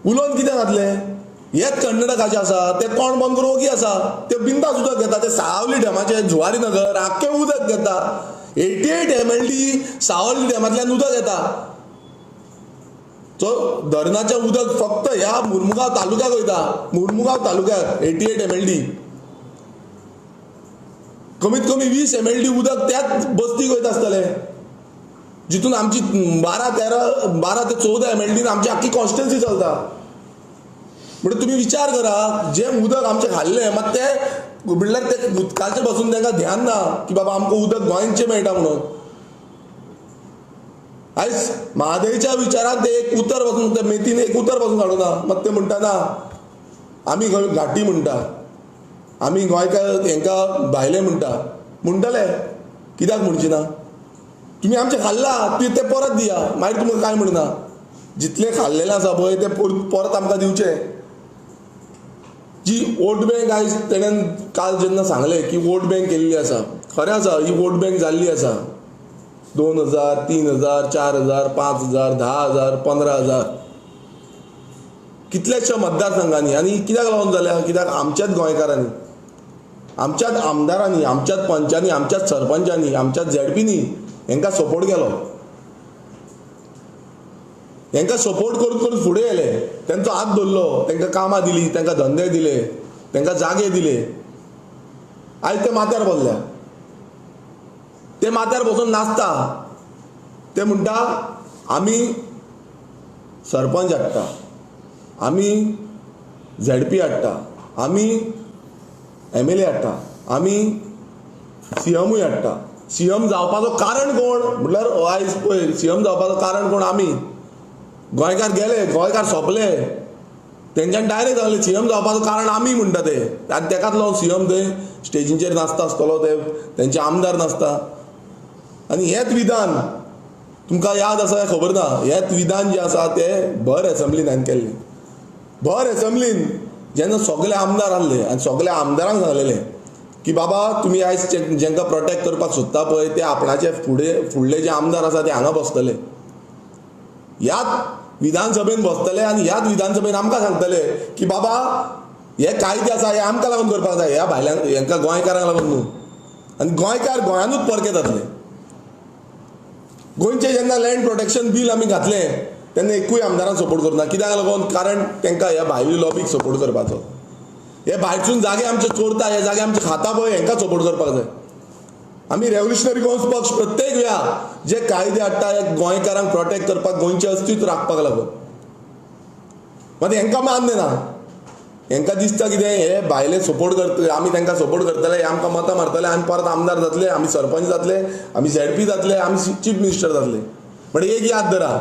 [SPEAKER 2] उलोवन कितें जातलें? हेच कर्नाटकाचे आसा, ते तोंड बंद करूंक ओगी आसा, ते बिंदास उदक घेता. ते सावली डॅमाचे जुवारी नगर आख्खें उदक घेता. 88 MLD सावली डॅमांतल्यान उदक येता. तो धरणाचें उदक फक्त ह्या मुर्मुगांव तालुक्याक वयता. मुर्मुगांव तालुक्याक 88 MLD. कमीत कमी 20 MLD उदक त्याच बस्तीक वयता आसतलें, जितून आमची 12 ते 14 MLD आमची आख्खी कॉन्स्टिट्युएन्सी चलता. म्हणजे तुम्ही विचार करा, जे उदक आमचे खाल्ले मात ते म्हणल्यार ते उदकाचे पासून तांकां ध्यान ना की बाबा आमकां उदक गोंयचें मेळटा म्हणून. आयज म्हादयच्या विचारात ते एक उतर पासून, ते मेतीन एक उतर पासून काडूना. मात ते म्हणटा ना आमी घाटी म्हणटा, आमी गोंयकार हेंकां भायले म्हणटले. कित्याक म्हणची ना? तुमी आमचें खाल्ला ते परत दिया, मागीर तुमकां कांय म्हणना. जितलें खाल्लेलें आसा पळय ते परत आमकां दिवचें. जी वोट बँक आयज तेणेन काल जेन्ना सांगलें की वोट बँक केल्ली आसा, खरें आसा ही वोट बँक जाल्ली आसा. 2000, 3000, 4000, 5000, 10000, 15000 कितल्याशा मतदारसंघांनी. आनी कित्याक लागून जाल्या? कित्याक आमच्याच गोंयकारांनी, आमच्याच आमदारांनी, आमच्याच पंचांनी, आमच्याच सरपंचांनी, आमच्याच झेडपीनी हांकां सपोर्ट केलो. हांकां सपोर्ट करून करून फुडें येले, तांचो हात धरलो, तांकां कामां दिलीं, तांकां धंदे दिले, तांकां जागे दिले. आयज ते माथ्यार बसल्या. ते माथ्यार बसून नाचता. ते म्हणटा आमी सरपंच हाडटा, आमी झेडपी हाडटा, आमी MLA हाडटा, आमी CMूय हाडटा. CM जावपाचो कारण कोण म्हटल्यार आयज पळय CM जावपाचो कारण कोण? आमी गोंयकार गेले, गोंयकार सोंपले. तेंच्यानी डायरेक्ट सांगलें CM जावपाचो कारण आमी म्हणटा ते. आनी तेकाच लागून CM थंय स्टेजींचेर नाचता आसतलो, ते तेंचे आमदार नाचता. आनी हेच विधान तुमकां याद आसा काय खबर ना, हेच विधान जे आसा ते भर एसेंब्लीन हांवें केल्लें. भर एसेंब्लीन जेन्ना सगळे आमदार आसले आनी सगळ्या आमदारांक सांगलेलें की बाबा तुमी आयज जेंकां प्रोटेक्ट करपाक सोदता पळय ते आपणाचे फुडले जे आमदार आसा ते हांगा बसतले, ह्याच विधानसभेन बसतले आनी ह्याच विधानसभेन आमकां सांगतले की बाबा हे कायदे आसा हे आमकां लागून करपाक जाय, ह्या भायल्यांक हांकां गोंयकारांक लागून न्हू. आनी गोंयकार गोंयानूच परके जातले. गोंयचे जेन्ना लँड प्रोटेक्शन बील आमी घातलें तेन्ना एकूय आमदारांक सपोर्ट करना. कित्याक लागून? कारण तांकां ह्या भायली लॉबीक सपोर्ट करपाचो. हे भायरसून जागे आमचे चोरता, हे जागे आमचे खाता पळय हांकां सपोर्ट करपाक जाय. आमी रेव्होल्युशनरी गोंयस पक्ष प्रत्येक वेळा जे कायदे हाडटा हे गोंयकारांक प्रोटेक्ट करपाक, गोंयचें अस्तित्व राखपाक लागून. मात हांकां मान्य ना. हांकां दिसता कितें हे भायले सपोर्ट करतले, आमी तांकां सपोर्ट करतले, हे आमकां मतां मारतले, आमी परत आमदार जातले, आमी सरपंच जातले, आमी ZP जातले, आमी चीफ मिनिस्टर जातले. पण एक याद धरा,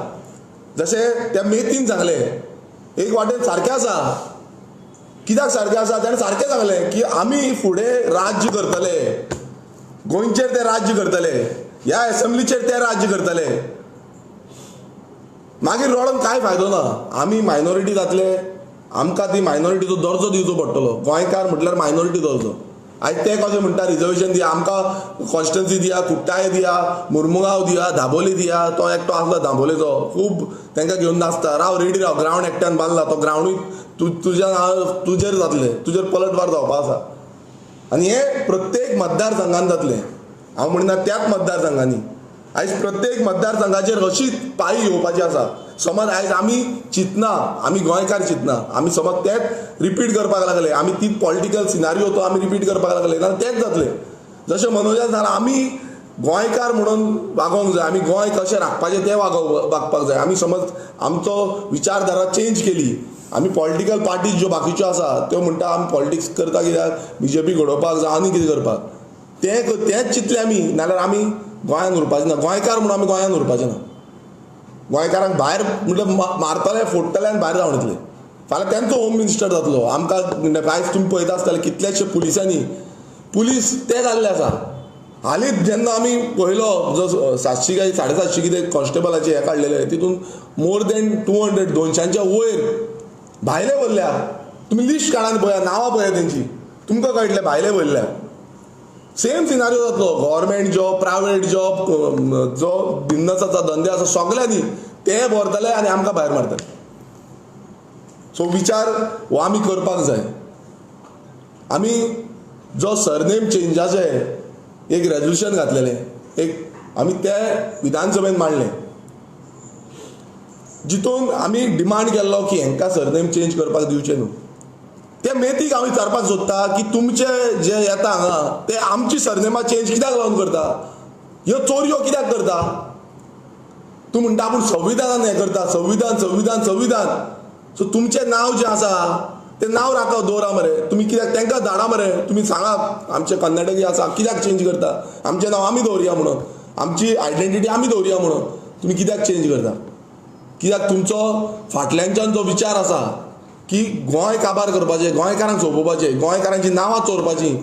[SPEAKER 2] जशें त्या मेतीन सांगलें, एक वाटेन सारकें आसा. कित्याक सारकें आसा? ताणें सारकें सांगलें की आमी फुडें राज्य करतले, गोंयचेर ते राज्य करतले, ह्या एसेंब्लीचेर ते राज्य करतले. मागीर रडून कांय फायदो ना. आमी मायनॉरिटी जातले, आमकां ती मायनॉरिटीचो दर्जो दिवचो पडटलो. गोंयकार म्हटल्यार मायनॉरिटी दर्जो. आयज ते कशें म्हणटा रिजर्वेशन दिया, आमकां कॉन्स्टिट्युन्सी दिया, कुट्टाळे दिया, मुर्मुगांव दिया, धाबोली दिया. तो एकटो आसलो धाबोलेचो, खूब तांकां घेवन नाचता. राव रेडी राव, ग्रावंड एकट्यान बांदला, तो ग्रावंडूय तुजेर जातले, तुजेर पलटवार जावपा आसा. आनी हे प्रत्येक मतदारसंघान जातलें. हांव म्हणना त्याच मतदारसंघांनी. आयज प्रत्येक मतदारसंघाचेर अशीच पाळी येवपाची आसा. समज आयज आमी चिंतना, आमी गोंयकार चिंतना, आमी समज तेच रिपीट करपाक लागले, आमी तीच पॉलिटिकल सिनारियो तो आमी रिपीट करपाक लागले, जाल्यार तेच जातलें. जशें मनोजान सांगलां आमी गोंयकार म्हणून वागोवंक जाय, आमी गोंय कशें राखपाचें तें वागपाक जाय. आमी समज आमचो विचारधारा चेंज केली, आमी पॉलिटिकल पार्टीज ज्यो बाकीच्यो आसा त्यो म्हणटा आमी पॉलिटिक्स करता कित्याक BJP घडोवपाक जावं आनी कितें करपाक, तेंच चिंतलें आमी. नाल्यार आमी गोंयांत उरपाचें ना. गोंयकार म्हणून आमी गोंयांत उरपाचें ना. गोंयकारांक भायर म्हणल्यार मारतले, फोडटले आनी भायर जावन येतले. फाल्यां तेंचो होम मिनिस्टर जातलो. आमकां आयज तुमी पळयता आसतले कितलेशे पुलिसांनी पुलीस ते जाल्ले आसा. हालींच जेन्ना आमी पळयलो जो 700 काय 750 कितें कॉन्स्टेबलाचे हे काडलेले, तितून मोर देन 200 200च्या वयर भायले भरल्या. तुमी लिस्ट काडान पळया, नांवां पळया तेंची, तुमकां कळटलें भायले भरल्या. सेम सिनारियो जातलो. गव्हर्मेंट जॉब, प्रायवेट जॉब, जो बिझनस आसा, धंदे आसा, सगळ्यांनी ते भरतले आनी आमकां भायर मारतले. सो विचार हो आमी करपाक जाय. आमी जो सरनेम चेंजाचे एक रेजोल्युशन घातलेलें, एक आमी ते विधानसभेन मांडलें, जितून आमी डिमांड केल्लो की हांकां सरनेम चेंज करपाक दिवचें न्हू. ते मेथीक हांव विचारपाक सोदता की तुमचे जे येता हांगा ते आमची सरनेमां चेंज कित्याक लागून करता? ह्यो चोरयो कित्याक करता? तूं म्हणटा आपूण संविधानान हें करता, संविधान संविधान संविधान. सो तुमचें नांव जें आसा तें नांव राखव दवरा मरे. तुमी कित्याक तांकां धाडा मरे. तुमी सांगात आमचे कर्नाटकी आसा कित्याक चेंज करता? आमचें नांव आमी दवरया म्हणून, आमची आयडेंटिटी आमी दवरया म्हणून. तुमी कित्याक चेंज करता? कित्याक तुमचो फाटल्यानच्यान जो विचार आसा की गोंय काबार करपाचें, गोंयकारांक सोंपोवपाचें, गोंयकारांची नांवां चोरपाचीं,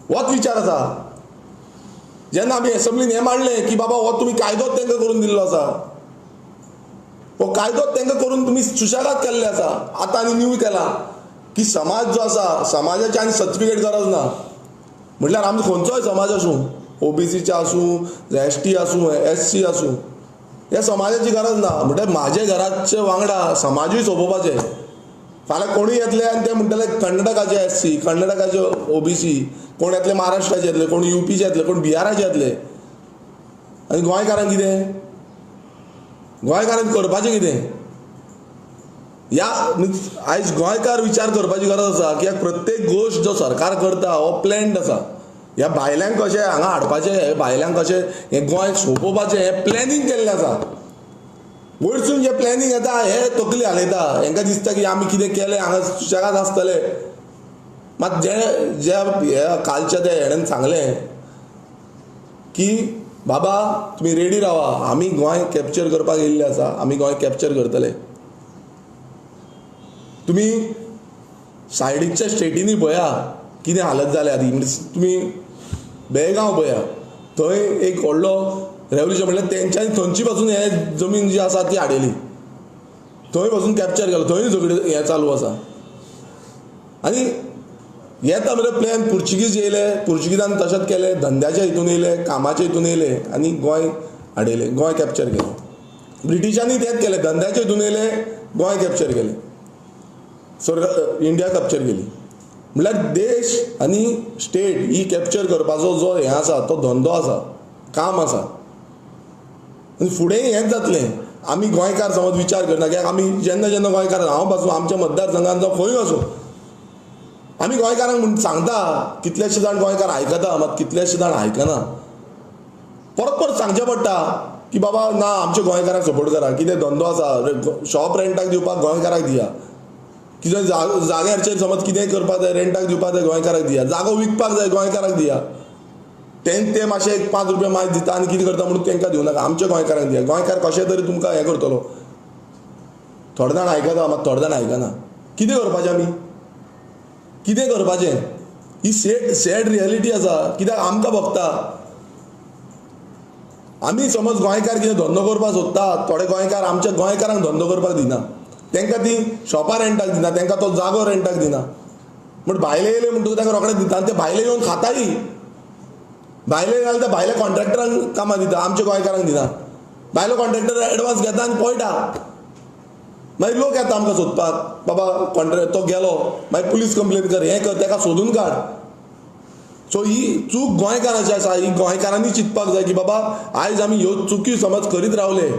[SPEAKER 2] होच विचार आसा. जेन्ना आमी एसेंब्लीन हें मांडलें की बाबा हो तुमी कायदोच तांकां करून दिल्लो आसा, हो कायदोच तांकां करून तुमी सुशेगाद केल्ले आसा. आतां आनी न्यू केला की समाज जो आसा, समाजाची आनी सर्टिफिकेट गरज ना. म्हटल्यार आमचो खंयचोय समाज आसूं, ओबीसीचे आसूं, एसटी आसूं, एससी आसूं, ह्या समाजाची गरज ना. म्हणल्यार म्हाजे घराचे वांगडा समाजूय सोंपोवपाचे. फाल्यां कोणूय येतले आनी ते म्हणटले कर्नाटकाचे एससी, कर्नाटकाचे ओबीसी, कोण येतले महाराष्ट्राचे येतले, कोण यूपीचे येतले, कोण बिहाराचे येतले, आनी गोंयकारांक कितें? गोंयकारांक करपाचें कितें? आयज गोंयकार विचार करपाची गरज आसा, कित्याक प्रत्येक गोश्ट जो सरकार करता हो प्लॅन्ड आसा. ह्या भायल्यांक कशें हांगा हाडपाचें, हे भायल्यांक कशें हें गोंय सोंपोवपाचें, हें प्लॅनिंग केल्लें आसा. वयरसून जे प्लॅनिंग येता हे तकली हालयता. हांकां दिसता की आमी कितें केलें हांगा सुशेगाद आसतले. मात जे कालच्या ते हेणेन सांगलें की बाबा तुमी रेडी रावा, आमी गोंय कॅप्चर करपाक येयल्ले आसा, आमी गोंय कॅप्चर करतले. तुमी सायडीकच्या स्टेटींनी पळया कितें हालत जाल्या ती. तुमी बेळगांव पळया, थंय एक व्हडलो रेव्होल्युशन म्हणल्यार तेंच्यांनी थंयची पासून हे जमीन जी आसा ती हाडयली, थंय पासून कॅप्चर केलो, थंय झगडी हें चालू आसा. आनी येता म्हणजे प्लॅन पुर्तुगीज येयले, पुर्तुगीजान तशेंच केलें, धंद्याच्या हितून येयले, कामाच्या हितून येयले आनी गोंय हाडयलें, गोंय कॅप्चर केलें. ब्रिटिशांनी तेंच केलें, धंद्याच्या हितून येयले, गोंय कॅप्चर केलें, इंडिया कॅप्चर केली. म्हणल्यार देश आनी स्टेट ही कॅप्चर करपाचो जो हें आसा तो धंदो आसा, काम आसा. आनी फुडेंय हेंच जातलें. आमी गोंयकार समज विचार करना, कित्याक आमी जेन्ना जेन्ना गोंयकार, हांव पासून आमच्या मतदारसंघान जावं खंय वचूं, आमी गोंयकारांक सांगता, कितलेशे जाण गोंयकार आयकता, मात कितलेशे जाण आयकना. परत परत सांगचें पडटा की बाबा ना आमच्या गोंयकारांक सपोर्ट करा, कितें धंदो आसा, शॉप रेंटाक दिवपाक गोंयकाराक दिया, कितें जाग्याचेर समज कितेंय करपाक जाय रेंटाक दिवपाक जाय गोंयकाराक दिया, जागो विकपाक जाय गोंयकाराक दिया. ते मातशे एक 5 रुपया मात दिता आनी कितें करता म्हणून तांकां दिवं नाका, आमच्या गोंयकारांक दिया. गोंयकार कशें तरी तुमकां हें करतलो. थोडे जाण आयकता मात थोडे जाण आयकना. कितें करपाचें आमी? कितें करपाचें? ही सॅड रियलिटी आसा. कित्याक आमकां भोगता. आमी समज गोंयकार कितें धंदो करपाक सोदता, थोडे गोंयकार आमच्या गोंयकारांक धंदो करपाक दिना, तांकां ती शॉपां रेंटाक दिना, तांकां तो जागो रेंटाक दिना. म्हण भायले येयले म्हणटकूच तांकां रोखडेंच दिता आनी ते भायले येवन खाताय. भायले घालता, ते भायल्या कॉन्ट्रॅक्टरांक कामां दिता, आमच्या गोंयकारांक दिना. भायलो कॉन्ट्रॅक्टर एडवान्स घेता आनी पळयता. मागीर लोक येता आमकां सोदपाक, बाबा कॉन्ट्रॅक्ट तो गेलो, मागीर पुलीस कंप्लेन कर, हें कर, ताका सोदून काड. सो ही चूक गोंयकारांची आसा. ही गोंयकारांनी चिंतपाक जाय की बाबा आयज आमी ह्यो चुकी समज करीत रावले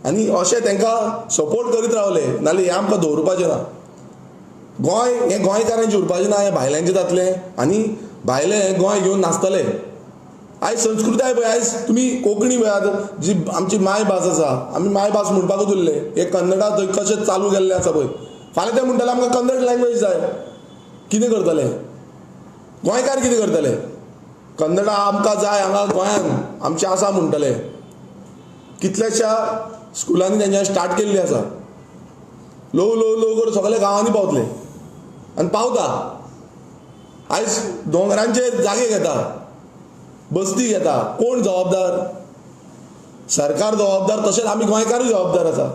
[SPEAKER 2] आनी अशें तांकां सपोर्ट करीत रावले, नाल्यार हें आमकां दवरपाचें ना. गोंय हें गोंयकारांचें उरपाचें ना, हें भायल्यांचें जातलें आनी भायले हें गोंय घेवन नाचतले. आयज संस्कृताय पळय, आयज तुमी कोंकणी पळयात, जी आमची मायभास आसा, आमी मायभास म्हणपाकूच उरले. हे कन्नडा थंय कशें चालू केल्लें आसा पळय, फाल्यां ते म्हणटले आमकां कन्नड लँग्वेज जाय. कितें करतले गोंयकार? कितें करतले? कन्नडा आमकां जाय हांगा गोंयान आमचें आसा म्हणटले. कितल्याशा स्कुलांनी तेंच्यान स्टार्ट केल्ली आसा. ल्हव ल्हव ल्हव करून सगळे गांवांनी पावतले आनी पावता. आयज दोंगरांचे जागे घेता, बस्ती घेता, कोण जबाबदार? सरकार जबाबदार, तशेंच आमी गोंयकारूय जबाबदार आसा.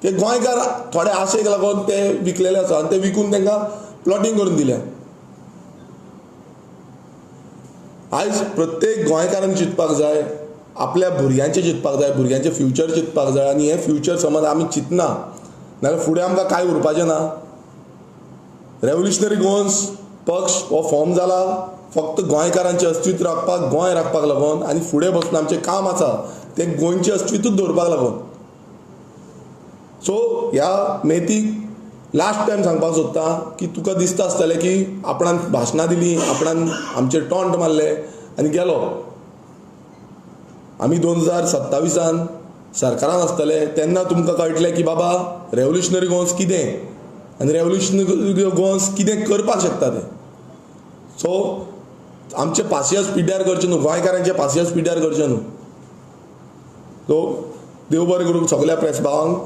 [SPEAKER 2] ते गोंयकार थोडे आशेक लागून ते विकलेले आसा आनी ते विकून तांकां प्लॉटींग करून दिल्या. आयज प्रत्येक गोंयकारान चिंतपाक जाय, आपल्या भुरग्यांचें चिंतपाक जाय, भुरग्यांचें फ्युचर चिंतपाक जाय. आनी हें फ्युचर समज आमी चिंतना नाल्यार फुडें आमकां कांय उरपाचें ना. रेव्होल्युशनरी गोवन्स पक्ष हो फॉर्म जाला फक्त गोंयकारांचें अस्तित्व राखपाक, गोंय राखपाक लागून, आनी फुडें बसून आमचें काम आसा तें गोंयचें अस्तित्वूच दवरपाक लागून. सो ह्या मेतीक लास्ट टायम सांगपाक सोदता की तुका दिसता आसतलें की आपणान भाशणां दिलीं, आपणान आमचेर टॉन्ट मारले आनी गेलो. आमी 2027 सरकारान आसतले तेन्ना तुमकां कळटलें की बाबा रेव्होल्युशनरी गोवन्स कितें आनी रेव्होल्युशनरी गोवन्स कितें करपाक शकता तें. सो आमचे पासियेंस पिड्ड्यार करचें न्हू, गोंयकारांचे पासियेंस पिड्ड्यार करचें न्हू. सो देव बरें करूं सगळ्या प्रेस भावांक.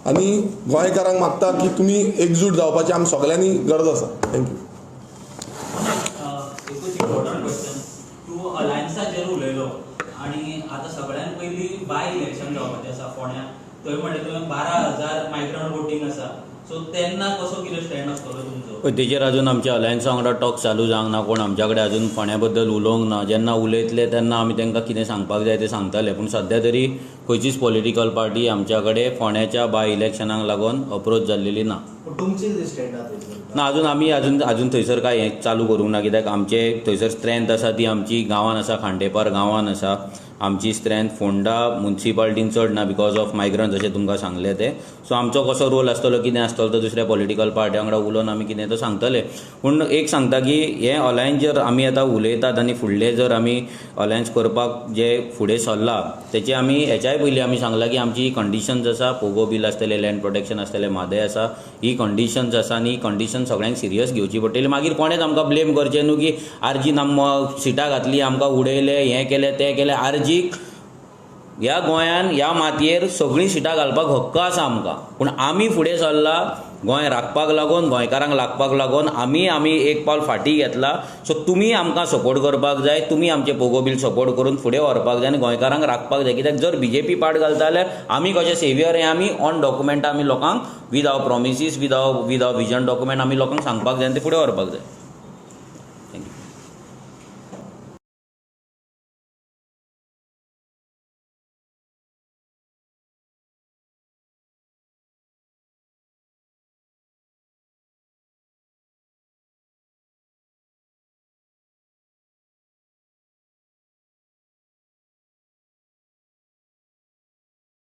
[SPEAKER 2] आनी गोंयकारांक मागता की तुमी एकजूट जावपाची आमी सगळ्यांनी गरज आसा. थँक्यू.
[SPEAKER 3] एकूच इम्पॉर्टंट क्वेश्चन. तूं अलायन्साचेर उलयलो आनी आतां सगळ्यान पयलीं बाय इलेक्शन जावपाचें आसा फोंड्यां. थंय म्हणलें तुवें 12,000 मायग्रंट वोटींग आसा. सो तेन्ना कसो कितें स्टँड आसतलो तुमचो?
[SPEAKER 1] पळय तेजेर अजून आमच्या अलायन्सा वांगडा टॉक चालू जावंक ना, कोण आमच्या कडेन अजून फोंड्या बद्दल उलोवंक ना. जेन्ना उलयतले तेन्ना आमी तांकां कितें सांगपाक जाय तें सांगतले. पूण सद्या तरी खंयचीच पॉलिटिकल पार्टी आमच्या कडेन फोंड्याच्या बाय इलेक्शनाक लागून अप्रोच जाल्लेली ना.
[SPEAKER 4] पूण तुमची स्टँड आहा थंयसर?
[SPEAKER 1] ना, आमी अजून थंयसर काय हें चालू करूंक ना. कित्याक आमचे थंयसर स्ट्रेंथ आसा ती आमची गांवान आसा, खांडेपार गांवान आसा. आमची स्ट्रेंथ फोंडा मुन्सिपाल्टीन चड ना बिकॉज ऑफ मायग्रंट जशें तुमकां सांगलें तें. सो आमचो कसो रोल आसतलो, कितें आसतलो तो दुसऱ्या पॉलिटिकल पार्ट्यां वांगडा उलोवन आमी कितें तो सांगतले. पूण एक सांगता की हें अलायन्स जर आमी आतां उलयतात आनी फुडले जर आमी अलायन्स करपाक जे फुडें सरला तेचे आमी हेच्याय पयलीं आमी सांगलां की आमची ही कंडिशन्स आसा, पोगो बील आसतलें, लँड प्रोटेक्शन आसतलें, म्हादय आसा, ही कंडिशन्स आसा आनी ही कंडिशन सगळ्यांक सिरियस घेवची पडटली. मागीर कोणेच आमकां ब्लेम करचें न्हू की आर्जीन सिटां घातली, आमकां उडयले, हें केलें तें केलें. आर्जीक ह्या गोंयान ह्या मातयेर सगळीं सिटां घालपाक हक्क आसा आमकां. पूण आमी फुडें सरला गोंय राखपाक लागून, गोंयकारांक लागपाक लागून आमी एक पावल फाटीं घेतला. सो तुमी आमकां सपोर्ट करपाक जाय, तुमी आमचें पोगो बील सपोर्ट करून फुडें व्हरपाक जाय आनी गोंयकारांक राखपाक जाय. कित्याक जर बीजेपी पार्ट घालता जाल्यार आमी कशे सेव्हियर हें आमी ऑन डॉक्युमेंट आमी लोकांक with our promises, with our vision document आमी लोकांक सांगपाक जाय आनी ते फुडें व्हरपाक जाय.